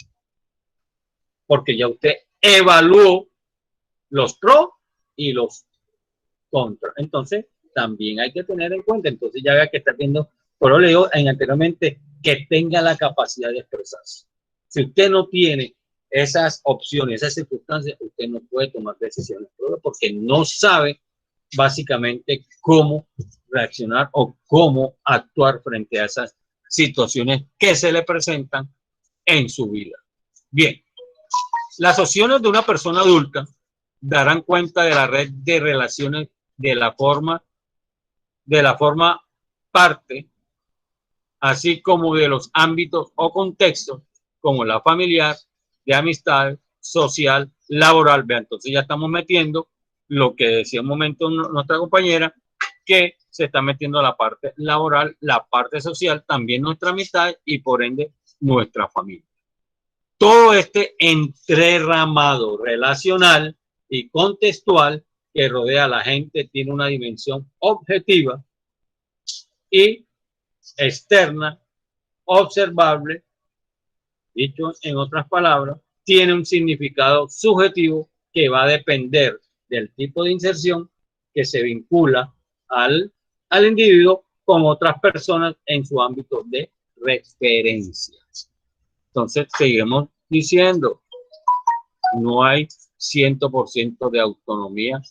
Porque ya usted evaluó los pros y los contras. Entonces, también hay que tener en cuenta, entonces ya vea que está viendo, por eso le digo anteriormente, que tenga la capacidad de expresarse. Si usted no tiene esas opciones, esas circunstancias, usted no puede tomar decisiones porque no sabe básicamente cómo reaccionar o cómo actuar frente a esas situaciones que se le presentan en su vida. Bien, las opciones de una persona adulta darán cuenta de la red de relaciones de la forma parte, así como de los ámbitos o contextos como la familiar, de amistad, social, laboral. Vean, entonces ya estamos metiendo lo que decía un momento nuestra compañera, que se está metiendo la parte laboral, la parte social, también nuestra amistad y por ende nuestra familia. Todo este entrerramado relacional y contextual que rodea a la gente tiene una dimensión objetiva y externa, observable, dicho en otras palabras, tiene un significado subjetivo que va a depender del tipo de inserción que se vincula al individuo con otras personas en su ámbito de referencia. Entonces, seguimos diciendo, no hay 100% de autonomía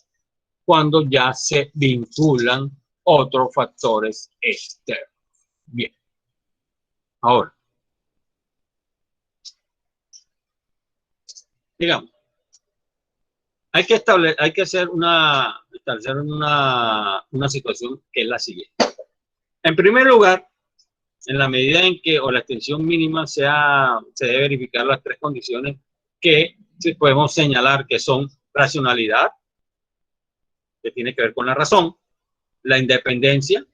cuando ya se vinculan otros factores externos. Bien. Ahora, digamos, hay que establecer una situación que es la siguiente. En primer lugar, en la medida en que o la extensión mínima se debe verificar las tres condiciones que podemos señalar que son racionalidad, que tiene que ver con la razón, la independencia,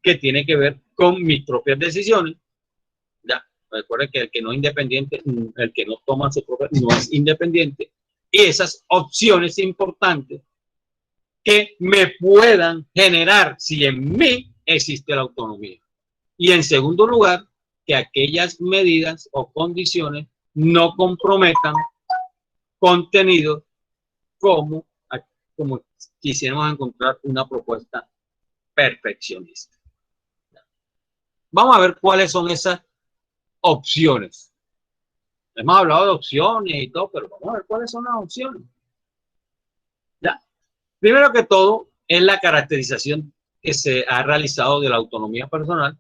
que tiene que ver con mis propias decisiones. Ya, recuerden que el que no es independiente, el que no toma su propia, no es independiente. Y esas opciones importantes que me puedan generar si en mí existe la autonomía. Y en segundo lugar, que aquellas medidas o condiciones no comprometan contenidos como quisiéramos encontrar una propuesta perfeccionista. Vamos a ver cuáles son esas opciones. Hemos hablado de opciones y todo, pero vamos a ver cuáles son las opciones. Ya. Primero que todo, es la caracterización que se ha realizado de la autonomía personal,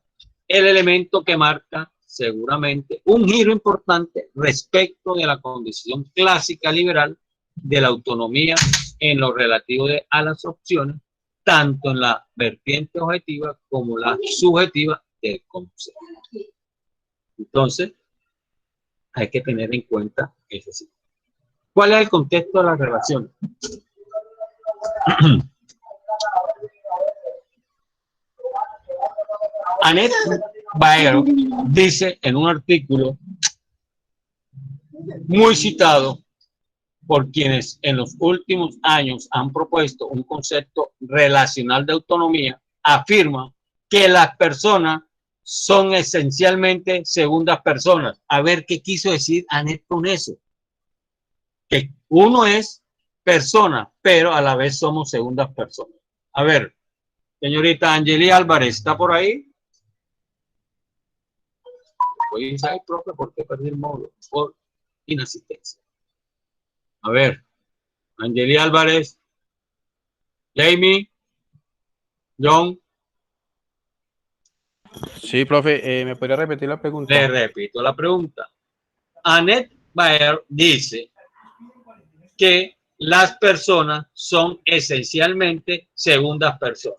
el elemento que marca seguramente un giro importante respecto de la condición clásica liberal de la autonomía en lo relativo a las opciones, tanto en la vertiente objetiva como la subjetiva del concepto. Entonces, hay que tener en cuenta eso sí. ¿Cuál es el contexto de la relación? Annette Baer dice en un artículo muy citado por quienes en los últimos años han propuesto un concepto relacional de autonomía, afirma que las personas son esencialmente segundas personas. A ver qué quiso decir Annette con eso. Que uno es persona, pero a la vez somos segundas personas. A ver, señorita Angeli Álvarez, ¿está por ahí? Oye, ¿sabe, profe, por qué perdí el módulo? Por inasistencia. A ver, Angeli Álvarez, Jamie, John. Sí, profe, ¿me podría repetir la pregunta? Le repito la pregunta. Annette Baer dice que las personas son esencialmente segundas personas.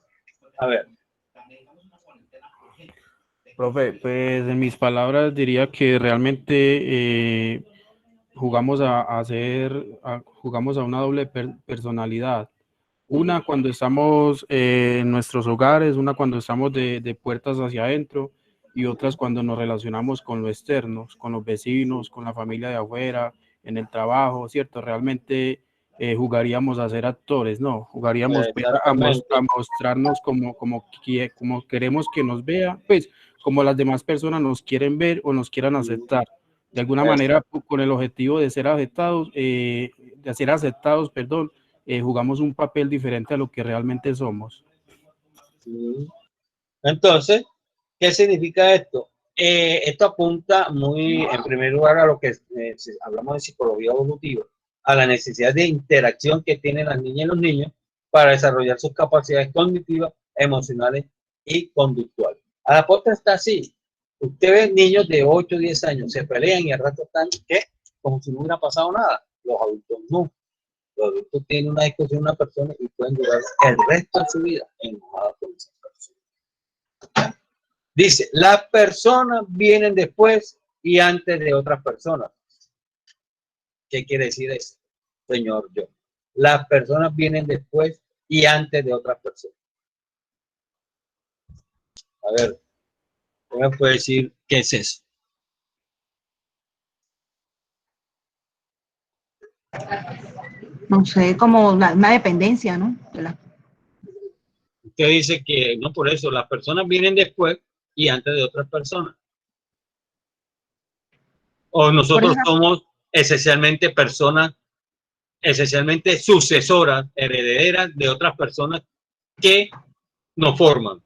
A ver. Profe, pues en mis palabras diría que realmente jugamos jugamos a una doble personalidad. Una cuando estamos en nuestros hogares, una cuando estamos de puertas hacia adentro y otras cuando nos relacionamos con lo externo, con los vecinos, con la familia de afuera, en el trabajo, ¿cierto? Realmente jugaríamos a ser actores, ¿no? Jugaríamos pues, a mostrarnos como queremos que nos vea, pues como las demás personas nos quieren ver o nos quieran aceptar. De alguna manera, con el objetivo de ser aceptados, perdón, jugamos un papel diferente a lo que realmente somos. Entonces, ¿qué significa esto? Esto apunta muy, en primer lugar, a lo que hablamos de psicología evolutiva, a la necesidad de interacción que tienen las niñas y los niños para desarrollar sus capacidades cognitivas, emocionales y conductuales. A la postre está así. Usted ve niños de 8 o 10 años, se pelean y al rato están, ¿qué? Como si no hubiera pasado nada. Los adultos no. Los adultos tienen una discusión con una persona y pueden durar el resto de su vida enojados con esa persona. Dice, las personas vienen después y antes de otras personas. ¿Qué quiere decir eso, señor John? Las personas vienen después y antes de otras personas. A ver, ¿qué me puede decir qué es eso? No sé, como una dependencia, ¿no? Usted dice que no, por eso las personas vienen después y antes de otras personas. O nosotros somos esencialmente personas, esencialmente sucesoras, herederas de otras personas que nos forman.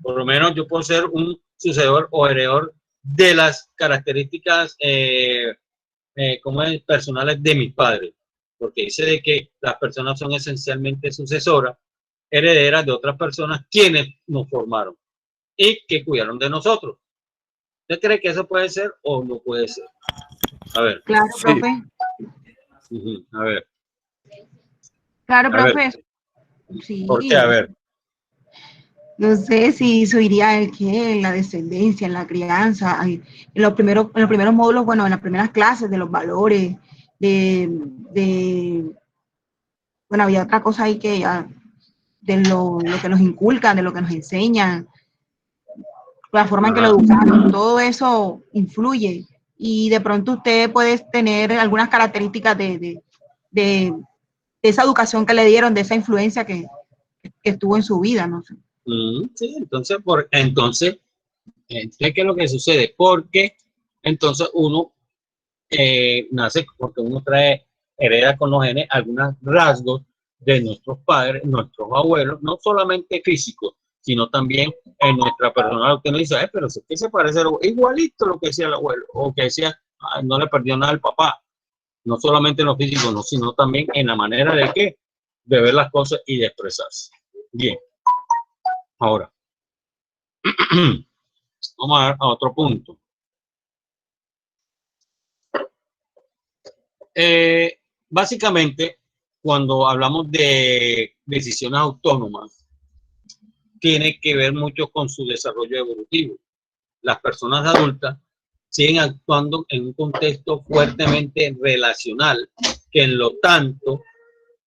Por lo menos yo puedo ser un sucesor o heredor de las características como es, personales de mis padres, porque dice de que las personas son esencialmente sucesoras, herederas de otras personas quienes nos formaron y que cuidaron de nosotros. ¿Usted cree que eso puede ser o no puede ser? A ver. Claro, Sí. profe. A ver. Claro, A profe. ver. Sí. ¿Por qué? A ver. No sé si eso iría el qué, en la descendencia, en la crianza, en los primeros módulos, bueno, en las primeras clases de los valores, bueno, había otra cosa ahí que ya, de lo que nos inculcan, de lo que nos enseñan, la forma en que lo educaron, todo eso influye. Y de pronto usted puede tener algunas características de esa educación que le dieron, de esa influencia que estuvo en su vida, no sé. Sí, entonces, ¿qué es lo que sucede? Porque entonces uno nace porque uno hereda con los genes algunos rasgos de nuestros padres, nuestros abuelos, no solamente físicos, sino también en nuestra personalidad. Usted no dice, pero es que se parece igualito lo que decía el abuelo, o que decía, no le perdió nada al papá, no solamente en lo físico, no, sino también en la manera de qué, de ver las cosas y de expresarse. Bien, ahora, vamos a otro punto. Básicamente, cuando hablamos de decisiones autónomas, tiene que ver mucho con su desarrollo evolutivo. Las personas adultas siguen actuando en un contexto fuertemente relacional, que en lo tanto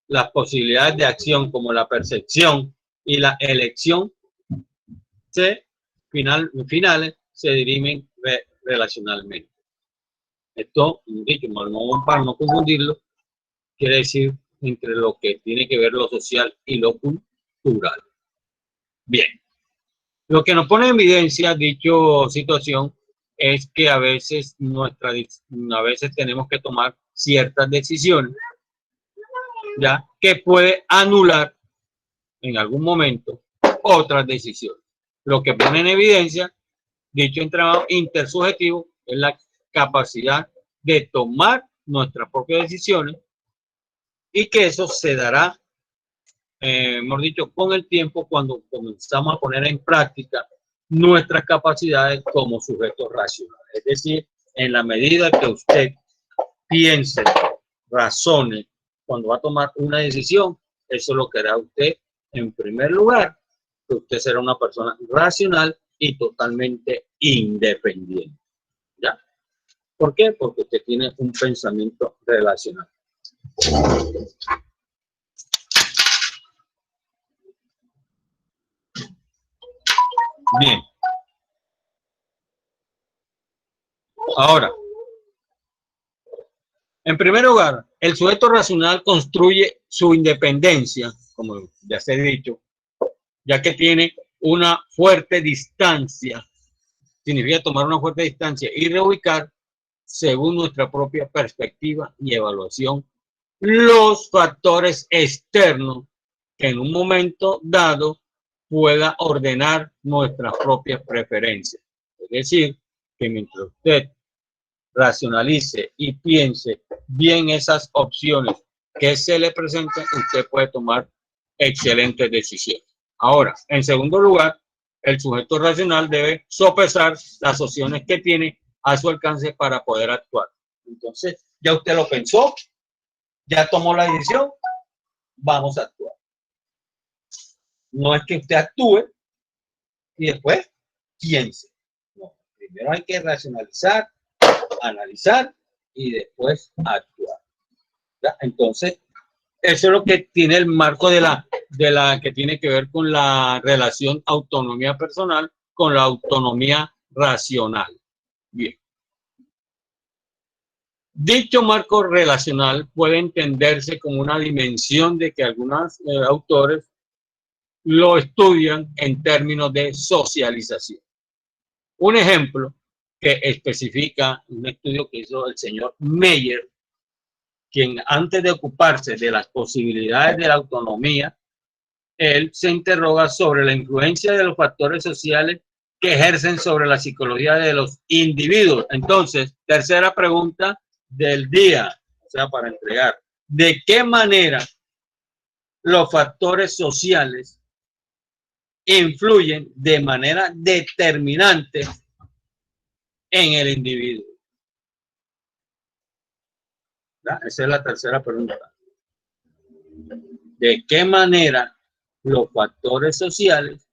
las posibilidades de acción como la percepción y la elección finales se dirimen relacionalmente. Esto, dicho, para no confundirlo, quiere decir entre lo que tiene que ver lo social y lo cultural. Bien, lo que nos pone en evidencia dicha situación es que a veces tenemos que tomar ciertas decisiones, ya que puede anular en algún momento otras decisiones. Lo que pone en evidencia dicho entramado intersubjetivo es la capacidad de tomar nuestras propias decisiones y que eso se dará, hemos dicho, con el tiempo cuando comenzamos a poner en práctica nuestras capacidades como sujetos racionales. Es decir, en la medida que usted piense, razone, cuando va a tomar una decisión, eso lo que hará usted en primer lugar, que usted será una persona racional y totalmente independiente. ¿Ya? ¿Por qué? Porque usted tiene un pensamiento relacional. Bien. Ahora, en primer lugar, el sujeto racional construye su independencia, como ya se ha dicho, ya que tiene una fuerte distancia. Significa tomar una fuerte distancia y reubicar, según nuestra propia perspectiva y evaluación, los factores externos que en un momento dado pueda ordenar nuestras propias preferencias. Es decir, que mientras usted racionalice y piense bien esas opciones que se le presenten, usted puede tomar excelentes decisiones. Ahora, en segundo lugar, el sujeto racional debe sopesar las opciones que tiene a su alcance para poder actuar. Entonces, ya usted lo pensó, ya tomó la decisión, vamos a actuar. No es que usted actúe y después piense. No, primero hay que racionalizar, analizar y después actuar. ¿Ya? Entonces, eso es lo que tiene el marco de la de la que tiene que ver con la relación autonomía personal con la autonomía racional. Bien. Dicho marco relacional puede entenderse como una dimensión de que algunos autores lo estudian en términos de socialización. Un ejemplo que especifica un estudio que hizo el señor Meyer, quien antes de ocuparse de las posibilidades de la autonomía, él se interroga sobre la influencia de los factores sociales que ejercen sobre la psicología de los individuos. Entonces, tercera pregunta del día, o sea, para entregar. ¿De qué manera los factores sociales influyen de manera determinante en el individuo? Esa es la tercera pregunta. ¿De qué manera los factores sociales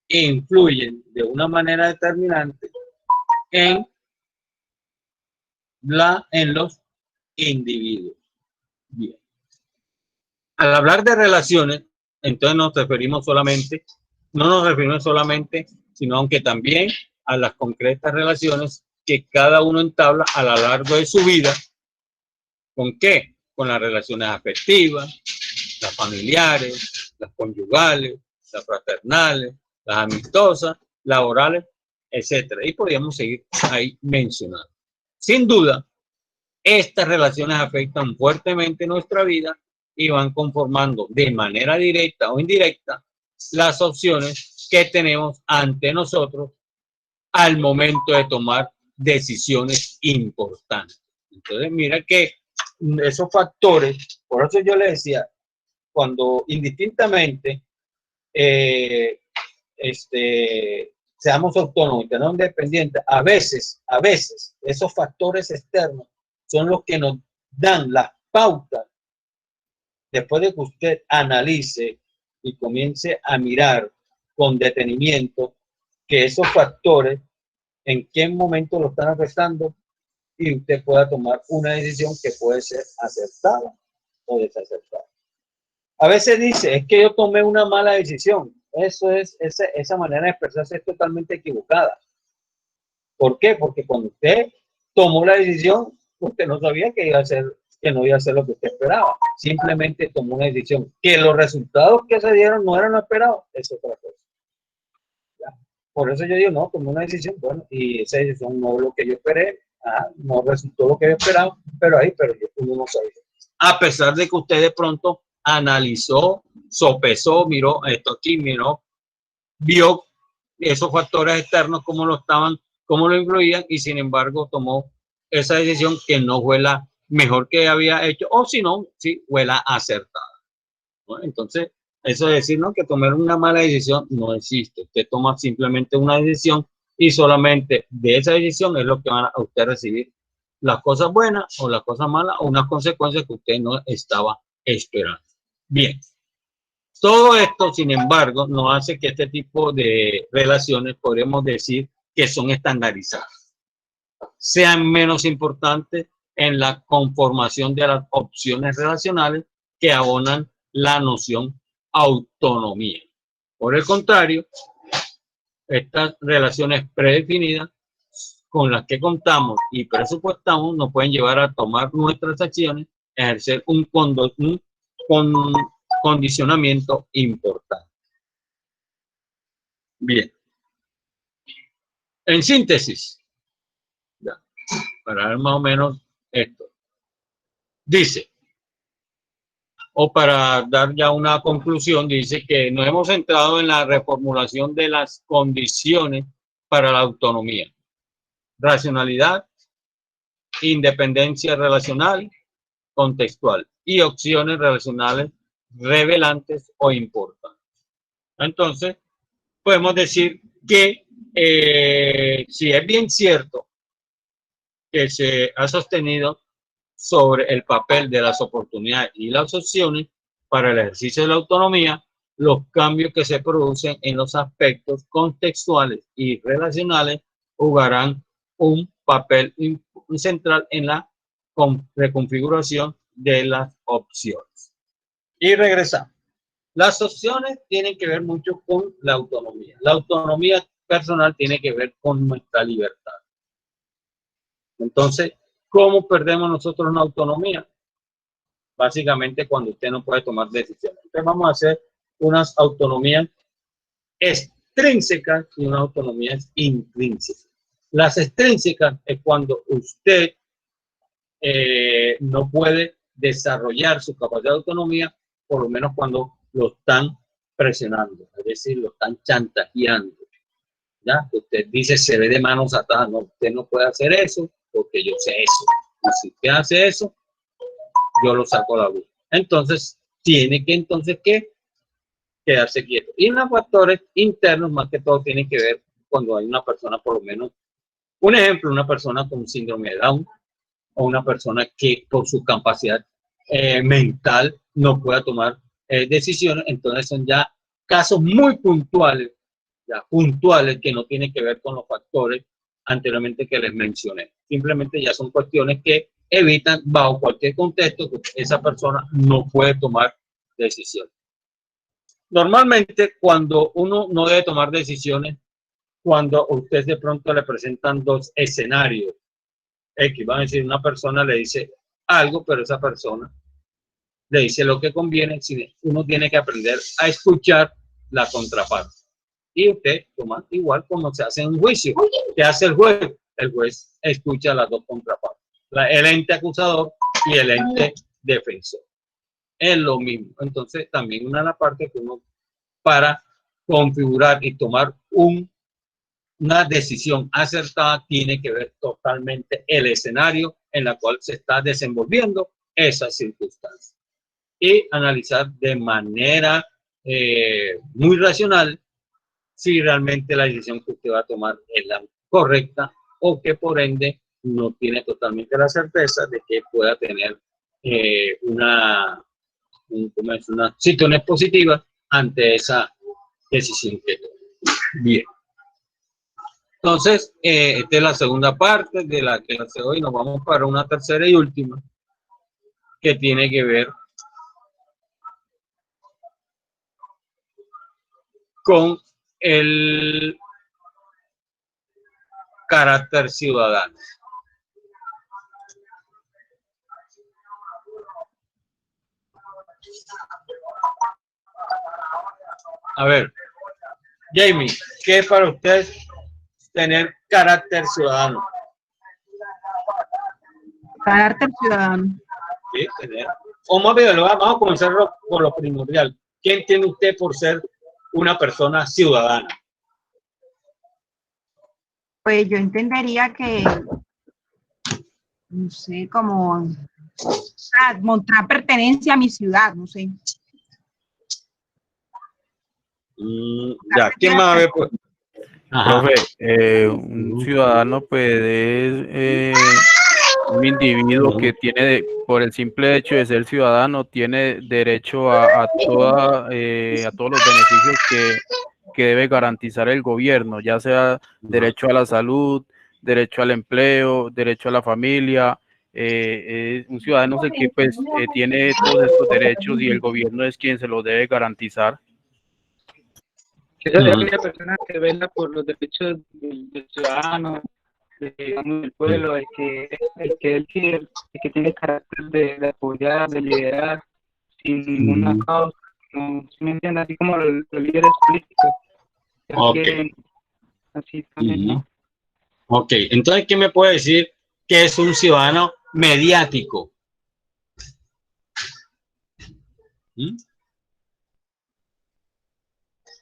influyen de una manera determinante en los individuos? Bien. Al hablar de relaciones, entonces no nos referimos solamente, sino aunque también a las concretas relaciones que cada uno entabla a lo largo de su vida. ¿Con qué? Con las relaciones afectivas, las familiares, las conyugales, las fraternales, las amistosas, laborales, etcétera. Y podríamos seguir ahí mencionando. Sin duda, estas relaciones afectan fuertemente nuestra vida y van conformando de manera directa o indirecta las opciones que tenemos ante nosotros al momento de tomar decisiones importantes. Entonces, mira que esos factores, por eso yo le decía, cuando indistintamente seamos autónomos y tenemos independientes, a veces esos factores externos son los que nos dan las pautas después de que usted analice y comience a mirar con detenimiento que esos factores en qué momento lo están afectando y usted pueda tomar una decisión que puede ser acertada o desacertada. A veces dice, es que yo tomé una mala decisión. Esa manera de expresarse es totalmente equivocada. ¿Por qué? Porque cuando usted tomó la decisión, usted no sabía que no iba a hacer lo que usted esperaba. Simplemente tomó una decisión. Que los resultados que se dieron no eran los esperados, es otra cosa. ¿Ya? Por eso yo digo, no, tomé una decisión, bueno, y esa decisión no es lo que yo esperé, no resultó lo que yo esperaba, pero uno no sabía. A pesar de que usted de pronto analizó, sopesó, miró esto aquí, vio esos factores externos, cómo lo influían, y sin embargo tomó esa decisión que no fue la mejor que había hecho, o si no, sí fue la acertada, ¿no? Entonces, eso de decir, ¿no?, que tomar una mala decisión no existe. Usted toma simplemente una decisión y solamente de esa decisión es lo que van a usted recibir las cosas buenas o las cosas malas o unas consecuencias que usted no estaba esperando. Bien. Todo esto, sin embargo, no hace que este tipo de relaciones, podríamos decir, que son estandarizadas, sean menos importantes en la conformación de las opciones relacionales que abonan la noción autonomía. Por el contrario, estas relaciones predefinidas con las que contamos y presupuestamos nos pueden llevar a tomar nuestras acciones, ejercer un condicionamiento importante. Bien. En síntesis, ya, para ver más o menos esto, dice, o para dar ya una conclusión, dice que nos hemos centrado en la reformulación de las condiciones para la autonomía, racionalidad, independencia relacional, contextual y opciones relacionales revelantes o importantes. Entonces, podemos decir que si es bien cierto que se ha sostenido sobre el papel de las oportunidades y las opciones para el ejercicio de la autonomía, los cambios que se producen en los aspectos contextuales y relacionales jugarán un papel central en la reconfiguración de las opciones. Y regresamos. Las opciones tienen que ver mucho con la autonomía. La autonomía personal tiene que ver con nuestra libertad. Entonces, ¿cómo perdemos nosotros una autonomía? Básicamente cuando usted no puede tomar decisiones. Entonces vamos a hacer unas autonomías extrínsecas y unas autonomías intrínsecas. Las extrínsecas es cuando usted no puede desarrollar su capacidad de autonomía, por lo menos cuando lo están presionando, es decir, lo están chantajeando. ¿Ya? Usted dice, se ve de manos atadas, no, usted no puede hacer eso porque yo sé eso. Y si usted hace eso, yo lo saco a la luz. Entonces, tiene que quedarse quieto. Y los factores internos, más que todo, tienen que ver cuando hay una persona, por lo menos, un ejemplo, una persona con síndrome de Down, o una persona que por su capacidad mental no pueda tomar decisiones. Entonces son ya casos muy puntuales, que no tienen que ver con los factores anteriormente que les mencioné. Simplemente ya son cuestiones que evitan bajo cualquier contexto que esa persona no puede tomar decisiones. Normalmente cuando uno no debe tomar decisiones, cuando a usted de pronto le presentan dos escenarios X, van a decir, una persona le dice algo, pero esa persona le dice lo que conviene. Uno tiene que aprender a escuchar la contraparte. Y usted toma igual como se hace en un juicio. ¿Qué hace el juez? El juez escucha las dos contrapartes. El ente acusador y el ente defensor. Es lo mismo. Entonces, también una de las partes que uno, para configurar y tomar una decisión acertada, tiene que ver totalmente el escenario en el cual se está desenvolviendo esa circunstancia y analizar de manera muy racional si realmente la decisión que usted va a tomar es la correcta o que por ende no tiene totalmente la certeza de que pueda tener unas situaciones positivas ante esa decisión que tome. Bien. Entonces, esta es la segunda parte de la clase de hoy. Nos vamos para una tercera y última que tiene que ver con el carácter ciudadano. A ver, Jamie, ¿qué es para usted tener carácter ciudadano? Carácter ciudadano. Sí, tener. O más bien, vamos a comenzar por lo primordial. ¿Qué entiende usted por ser una persona ciudadana? Pues yo entendería que, no sé, como mostrar pertenencia a mi ciudad, no sé. Ya, ¿quién más ve? Pues? Profe, un ciudadano pues es un individuo que tiene, por el simple hecho de ser ciudadano, tiene derecho a todos los beneficios que debe garantizar el gobierno, ya sea derecho a la salud, derecho al empleo, derecho a la familia. Un ciudadano es el que pues, tiene todos estos derechos y el gobierno es quien se los debe garantizar. Esa es aquella persona que vela por los derechos del ciudadano, del pueblo, el que tiene el carácter de apoyar, de liderar, sin ninguna causa, no, ¿sí me entiendes? Así como los líderes políticos. Okay. Así también, ¿no? Ok, entonces, ¿qué me puede decir que es un ciudadano mediático?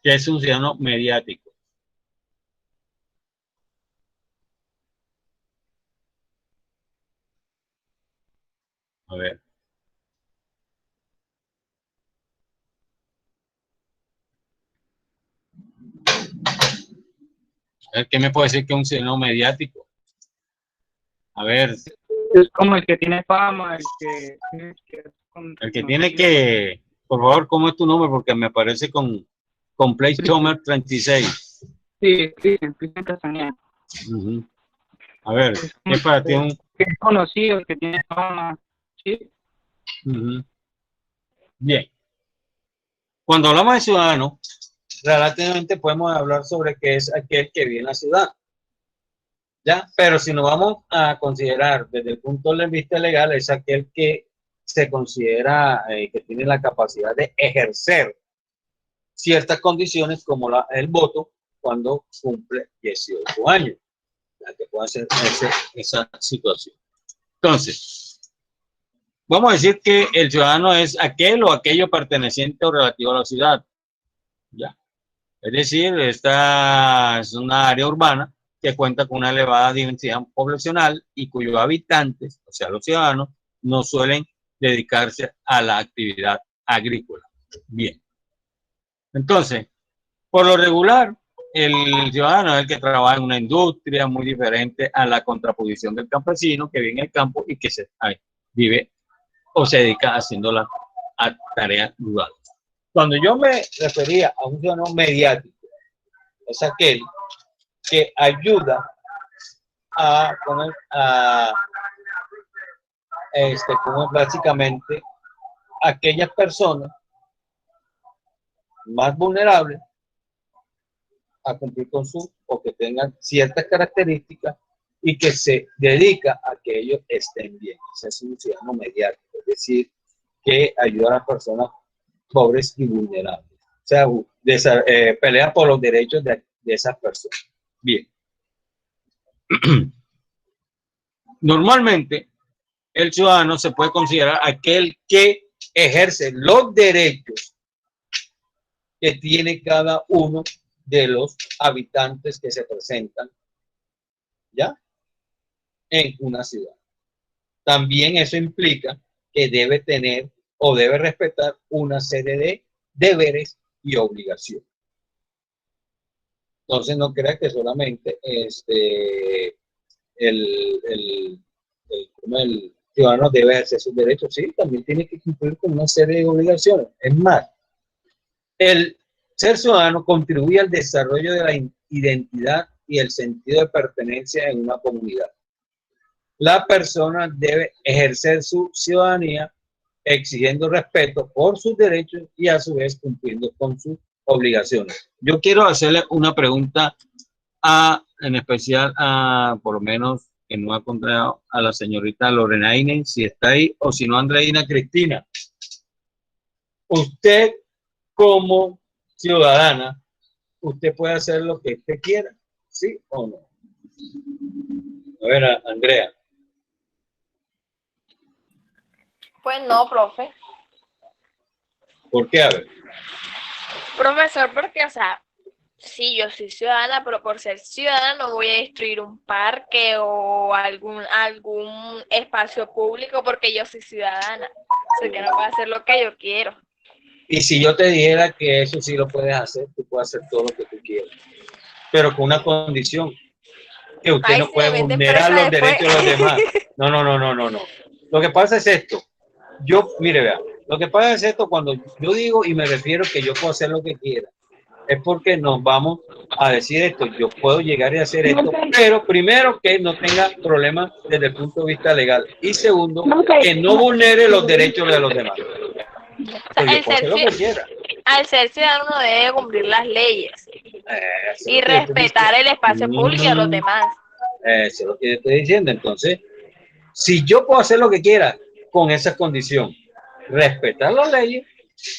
¿Qué es un ciudadano mediático? A ver. ¿Qué me puede decir que es un ciudadano mediático? A ver. Es como el que tiene fama, el que tiene que, por favor, ¿cómo es tu nombre? Porque me aparece con Playtomer 36. Sí, Cristian Castañeda. A ver, ¿qué para ti que es conocido, que tiene fama, ¿sí? Bien. Cuando hablamos de ciudadano, relativamente podemos hablar sobre qué es aquel que vive en la ciudad. ¿Ya? Pero si nos vamos a considerar desde el punto de vista legal, es aquel que se considera que tiene la capacidad de ejercer ciertas condiciones como el voto cuando cumple 18 años, ya que puede hacer esa situación. Entonces, vamos a decir que el ciudadano es aquel o aquello perteneciente o relativo a la ciudad. ¿Ya? Es decir, esta es una área urbana que cuenta con una elevada densidad poblacional y cuyos habitantes, o sea, los ciudadanos, no suelen dedicarse a la actividad agrícola. Bien. Entonces, por lo regular, el ciudadano es el que trabaja en una industria muy diferente a la contraposición del campesino que vive en el campo y que vive o se dedica haciendo las tareas rurales. Cuando yo me refería a un ciudadano mediático, es aquel que ayuda a poner como básicamente aquellas personas más vulnerables a cumplir con o que tengan ciertas características y que se dedica a que ellos estén bien. Ese es un ciudadano mediático, es decir, que ayuda a las personas pobres y vulnerables. O sea, pelea por los derechos de esas personas. Bien. Normalmente, el ciudadano se puede considerar aquel que ejerce los derechos que tiene cada uno de los habitantes que se presentan, ¿ya?, en una ciudad. También eso implica que debe tener o debe respetar una serie de deberes y obligaciones. Entonces no crea que solamente el ciudadano debe ejercer sus derechos, sí, también tiene que cumplir con una serie de obligaciones. Es más, el ser ciudadano contribuye al desarrollo de la identidad y el sentido de pertenencia en una comunidad. La persona debe ejercer su ciudadanía exigiendo respeto por sus derechos y a su vez cumpliendo con sus obligaciones. Yo quiero hacerle una pregunta en especial por lo menos que no ha contado, a la señorita Lorena Inen, si está ahí, o si no, Andreina Cristina. Usted como ciudadana, usted puede hacer lo que usted quiera, ¿sí o no? A ver, Andrea. Pues no, profe. ¿Por qué? A ver. Profesor, porque, o sea, sí, yo soy ciudadana, pero por ser ciudadana no voy a destruir un parque o algún espacio público porque yo soy ciudadana. O sea, que no puedo hacer lo que yo quiero. Y si yo te dijera que eso sí lo puedes hacer, tú puedes hacer todo lo que tú quieras, pero con una condición, que usted no puede vulnerar los derechos de los demás. No. Lo que pasa es esto. Mire, vea, lo que pasa es esto, cuando yo digo y me refiero que yo puedo hacer lo que quiera, es porque nos vamos a decir esto, yo puedo llegar y hacer esto, pero primero que no tenga problemas desde el punto de vista legal y segundo, que no vulnere los derechos de los demás. Al ser ciudadano uno debe cumplir las leyes y respetar el espacio público y a los demás. Eso es lo que yo estoy diciendo. Entonces, si yo puedo hacer lo que quiera con esa condición, respetar las leyes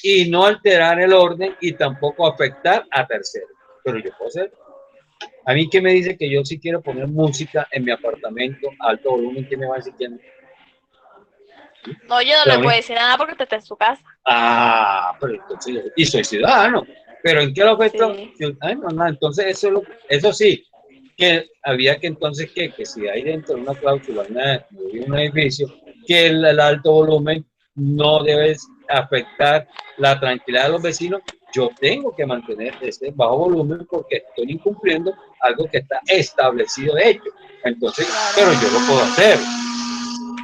y no alterar el orden y tampoco afectar a terceros, pero yo puedo hacer. A mí, ¿qué me dice que yo sí quiero poner música en mi apartamento a alto volumen? ¿Qué me va a decir que no? No, yo no le puedo decir nada porque usted está en su casa. Pero entonces, y soy ciudadano, pero ¿en qué lo afecta? Sí. Entonces eso sí, que había que entonces que si hay dentro de una cláusula de un edificio, que el alto volumen no debe afectar la tranquilidad de los vecinos, yo tengo que mantener ese bajo volumen porque estoy incumpliendo algo que está establecido de hecho. Entonces, pero yo lo puedo hacer.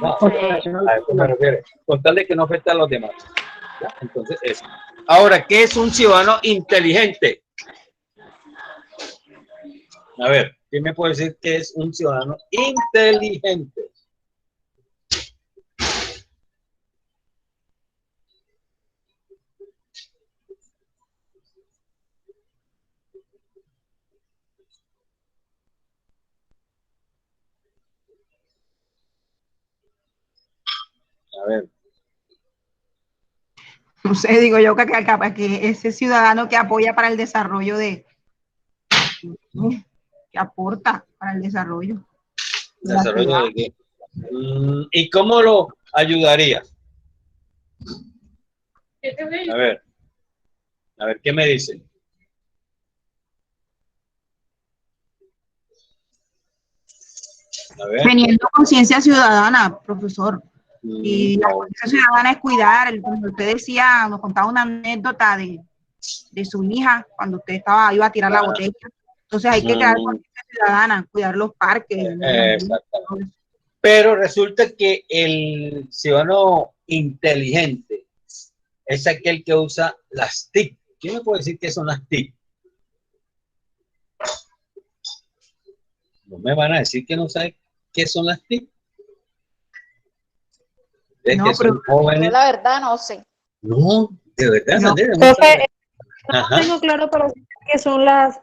No, a eso me refiero. Con tal de que no afecte a los demás. ¿Ya? Entonces, eso. Ahora, ¿qué es un ciudadano inteligente? A ver, ¿quién me puede decir qué es un ciudadano inteligente? No sé, digo yo que ese ciudadano que apoya para el desarrollo que aporta para el desarrollo. ¿Desarrollo de qué? ¿Y cómo lo ayudaría? A ver, ¿qué me dicen? A ver. Teniendo conciencia ciudadana, profesor. Y la conciencia ciudadana es cuidar, como usted decía, nos contaba una anécdota de su hija cuando usted iba a tirar la botella. Entonces hay que crear conciencia ciudadana, cuidar los parques. Exactamente. Pero resulta que el ciudadano inteligente es aquel que usa las TIC. ¿Quién me puede decir qué son las TIC? No me van a decir que no sabe qué son las TIC. No, que son jóvenes. Yo la verdad no sé. No, de verdad, no. Sandra, no tengo claro, pero que son las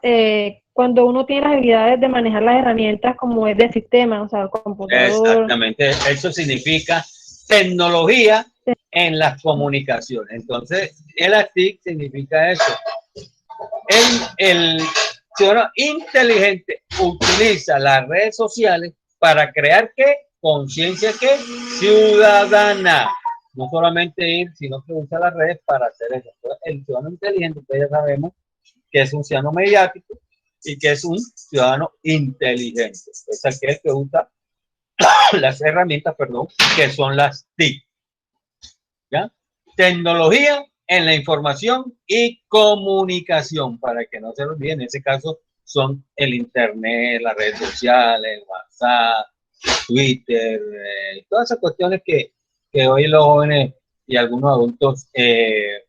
cuando uno tiene las habilidades de manejar las herramientas como es de sistema, o sea, el computador. Exactamente, eso significa tecnología en las comunicaciones. Entonces, el TIC significa eso. El ciudadano inteligente utiliza las redes sociales para crear ¿qué? Conciencia ¿qué? Ciudadana. No solamente ir, sino que usa las redes para hacer eso. El ciudadano inteligente, ustedes ya sabemos que es un ciudadano mediático y que es un ciudadano inteligente. Es aquel que usa las herramientas, perdón, que son las TIC. ¿Ya? Tecnología en la información y comunicación, para que no se lo olviden. En ese caso son el internet, las redes sociales, WhatsApp, Twitter, todas esas cuestiones que hoy los jóvenes y algunos adultos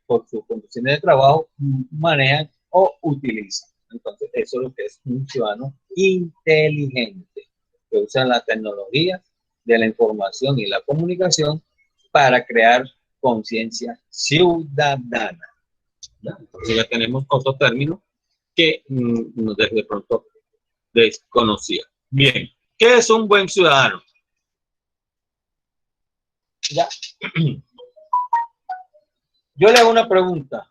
por sus condiciones de trabajo manejan o utilizan. Entonces eso es lo que es un ciudadano inteligente, que usa la tecnología de la información y la comunicación para crear conciencia ciudadana. ¿Ya? Entonces ya tenemos otro término que desde pronto desconocía. Bien, ¿qué es un buen ciudadano? Ya. Yo le hago una pregunta.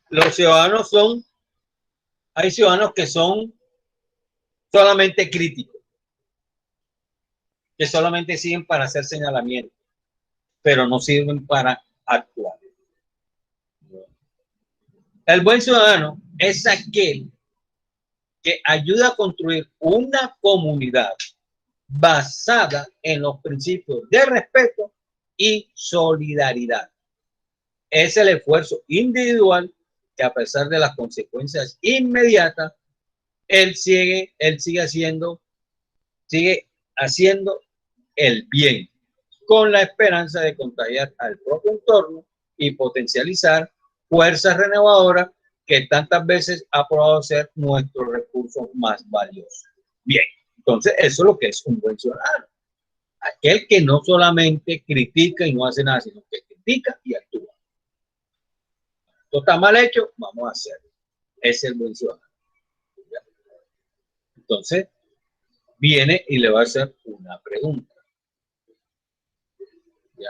Los ciudadanos hay ciudadanos que son solamente críticos, que solamente sirven para hacer señalamientos, pero no sirven para actuar. El buen ciudadano es aquel que ayuda a construir una comunidad basada en los principios de respeto y solidaridad. Es el esfuerzo individual que, a pesar de las consecuencias inmediatas, él sigue haciendo el bien, con la esperanza de contagiar al propio entorno y potencializar fuerzas renovadoras que tantas veces ha probado ser nuestro recurso más valioso. Bien, entonces eso es lo que es un buen ciudadano. Aquel que no solamente critica y no hace nada, sino que critica y actúa. Esto está mal hecho, vamos a hacerlo. Es el buen ciudadano. ¿Ya? Entonces, viene y le va a hacer una pregunta. ¿Ya?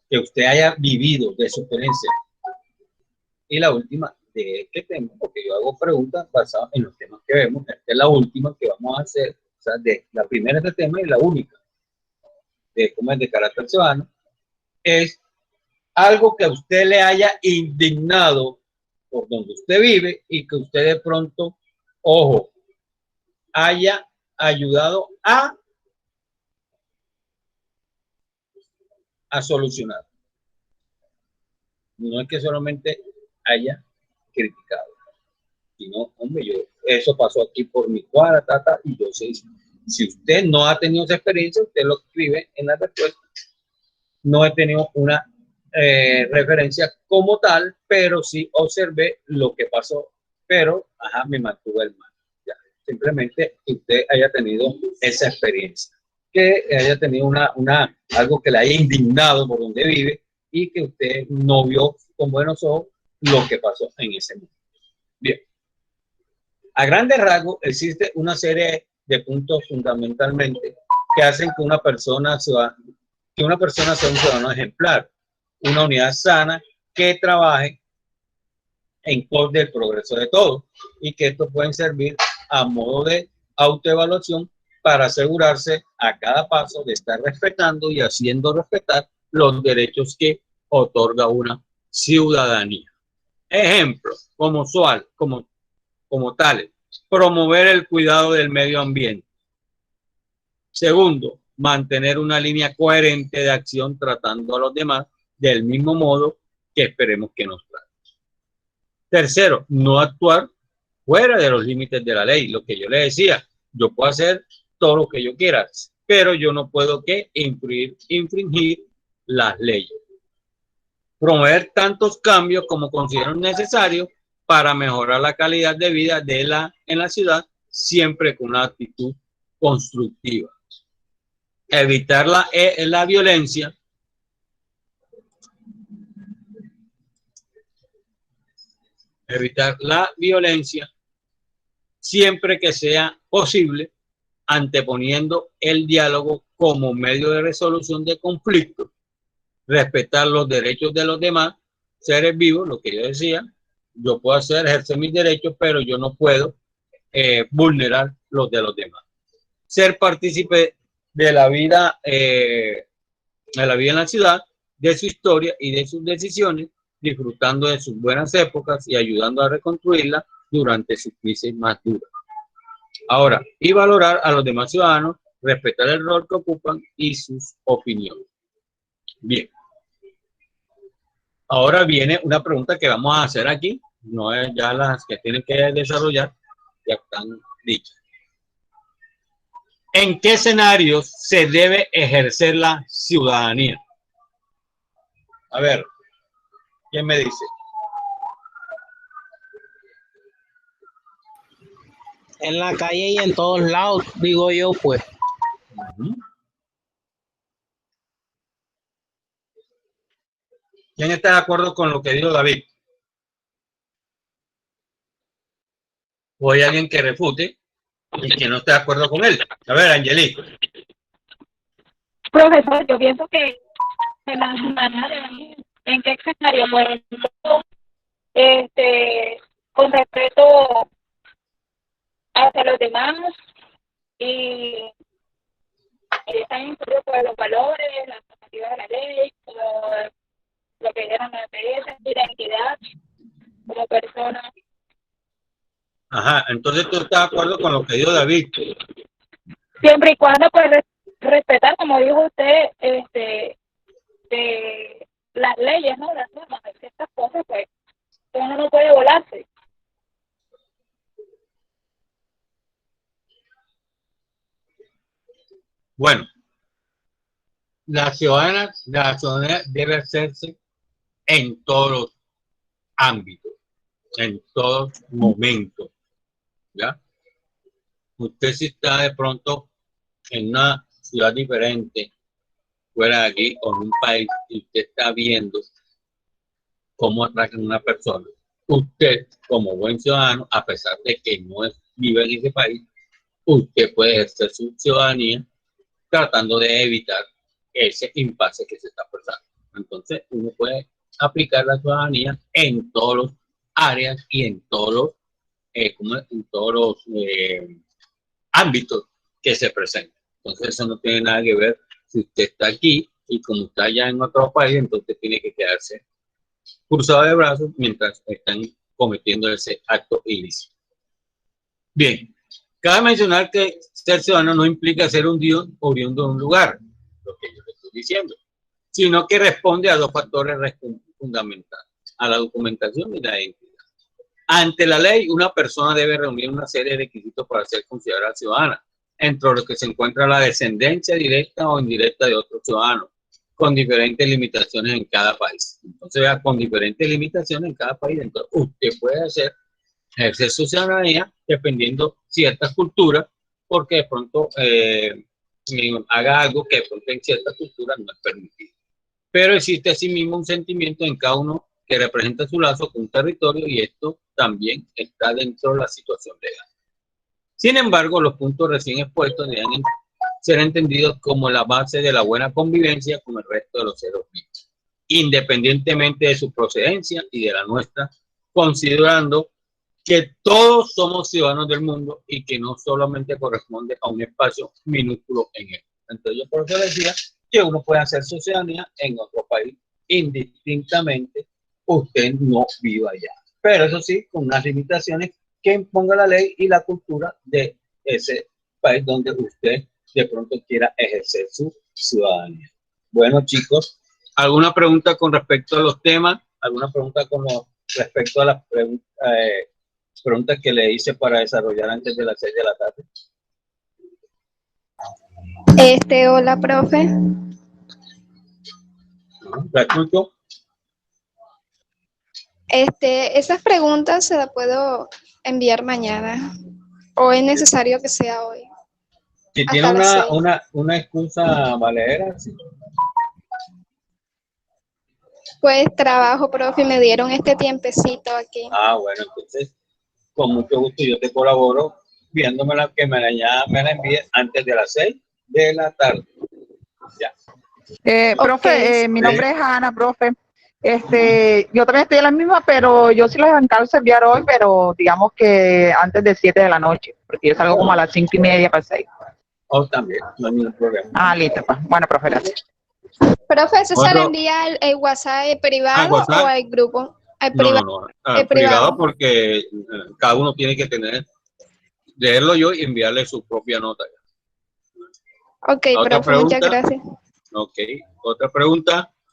Que usted haya vivido de su experiencia. Y la última de este tema, porque yo hago preguntas basadas en los temas que vemos. Esta es la última que vamos a hacer. O sea, la primera de este tema y la única. De cómo es de carácter ciudadano. Es algo que a usted le haya indignado por donde usted vive y que usted de pronto, ojo, haya ayudado a solucionar. No es que solamente haya criticado, sino, hombre, eso pasó aquí por mi cuadra, y yo sé, si usted no ha tenido esa experiencia, usted lo escribe en la respuesta. No he tenido una referencia como tal, pero sí observé lo que pasó, pero me mantuve al margen. Simplemente que usted haya tenido esa experiencia, que haya tenido algo que le haya indignado por donde vive y que usted no vio con buenos ojos lo que pasó en ese momento. Bien, a grandes rasgos existe una serie de puntos fundamentalmente que hacen que una persona sea un ciudadano ejemplar. una unidad sana que trabaje en pos del progreso de todos y que esto pueden servir a modo de autoevaluación para asegurarse a cada paso de estar respetando y haciendo respetar los derechos que otorga una ciudadanía. Ejemplo, como tales, promover el cuidado del medio ambiente. Segundo, mantener una línea coherente de acción tratando a los demás del mismo modo que esperemos que nos traten. Tercero, no actuar fuera de los límites de la ley. Lo que yo le decía, yo puedo hacer todo lo que yo quiera, pero yo no puedo infringir las leyes. Promover tantos cambios como considero necesarios para mejorar la calidad de vida en la ciudad, siempre con una actitud constructiva. Evitar la violencia. Evitar la violencia siempre que sea posible, anteponiendo el diálogo como medio de resolución de conflictos. Respetar los derechos de los demás seres vivos, lo que yo decía, yo puedo ejercer mis derechos, pero yo no puedo vulnerar los de los demás. Ser partícipe de la vida en la ciudad, de su historia y de sus decisiones, disfrutando de sus buenas épocas y ayudando a reconstruirla durante sus crisis más duras. Ahora, y valorar a los demás ciudadanos, respetar el rol que ocupan y sus opiniones. Bien. Ahora viene una pregunta que vamos a hacer aquí, no es ya las que tienen que desarrollar, ya están dichas. ¿En qué escenarios se debe ejercer la ciudadanía? A ver, ¿quién me dice? En la calle y en todos lados, digo yo, pues. ¿Quién está de acuerdo con lo que dijo David? ¿O hay alguien que refute y que no esté de acuerdo con él? A ver, Angelique. Profesor, yo pienso que la ciudadanía, ¿en qué escenario? Bueno, con respeto hacia los demás y están incluidos por los valores, las normativas de la ley, lo que eran las identidad como persona. Ajá, entonces tú estás de acuerdo con lo que dijo David. Siempre y cuando pues respetar, como dijo usted, de las leyes, ¿no? Las normas, ciertas cosas, pues uno no puede volarse. Bueno, la ciudadanía debe hacerse en todos los ámbitos, en todos momentos, ¿ya? Usted si está de pronto en una ciudad diferente, fuera de aquí, o en un país, y usted está viendo cómo atracan a una persona, usted, como buen ciudadano, a pesar de que no vive en ese país, usted puede ejercer su ciudadanía tratando de evitar ese impasse que se está pasando. Entonces, uno puede aplicar la ciudadanía en todos los áreas y en todos los ámbitos que se presentan. Entonces, eso no tiene nada que ver si usted está aquí y como está allá en otro país, entonces tiene que quedarse cruzado de brazos mientras están cometiendo ese acto ilícito. Bien, cabe mencionar que ser ciudadano no implica ser oriundo de un lugar, lo que yo le estoy diciendo, sino que responde a dos factores fundamentales, a la documentación y la identidad. Ante la ley, una persona debe reunir una serie de requisitos para ser considerada ciudadana, entre los que se encuentra la descendencia directa o indirecta de otros ciudadanos, con diferentes limitaciones en cada país. Entonces, vea, con diferentes limitaciones en cada país, entonces usted puede ejercer su ciudadanía dependiendo ciertas culturas, porque de pronto haga algo que de pronto en ciertas culturas no es permitido. Pero existe asimismo un sentimiento en cada uno que representa su lazo con un territorio y esto también está dentro de la situación legal. Sin embargo, los puntos recién expuestos deben ser entendidos como la base de la buena convivencia con el resto de los seres vivos. independientemente de su procedencia y de la nuestra, considerando que todos somos ciudadanos del mundo y que no solamente corresponde a un espacio minúsculo en él. Entonces, yo por eso decía que uno puede hacer su ciudadanía en otro país, indistintamente usted no viva allá. Pero eso sí, con unas limitaciones que imponga la ley y la cultura de ese país donde usted de pronto quiera ejercer su ciudadanía. Bueno, chicos, ¿alguna pregunta con respecto a los temas? ¿Alguna pregunta con respecto a las preguntas que le hice para desarrollar antes de las 6 de la tarde? Hola, profe. ¿La escucho? Esas preguntas se las puedo enviar mañana o es necesario que sea hoy. Si tiene una excusa valedera, sí. Pues trabajo, profe, y me dieron este tiempecito aquí. Ah, bueno, entonces, con mucho gusto yo te colaboro viéndomela que me la envíe antes de las 6 de la tarde. Ya. Profe, mi nombre es Ana, profe. Yo también estoy en la misma, pero yo sí les encargo enviar hoy, pero digamos que antes de 7 de la noche, porque yo salgo como a las 5:30 para 6. Oh, también, no hay ningún problema. Ah, listo, pues. Bueno, profe, gracias. Profe, ¿se le envía el WhatsApp privado WhatsApp? o al grupo? Al No, privado porque cada uno tiene que leerlo yo y enviarle su propia nota. Ok, profe, muchas gracias. Ok, otra pregunta.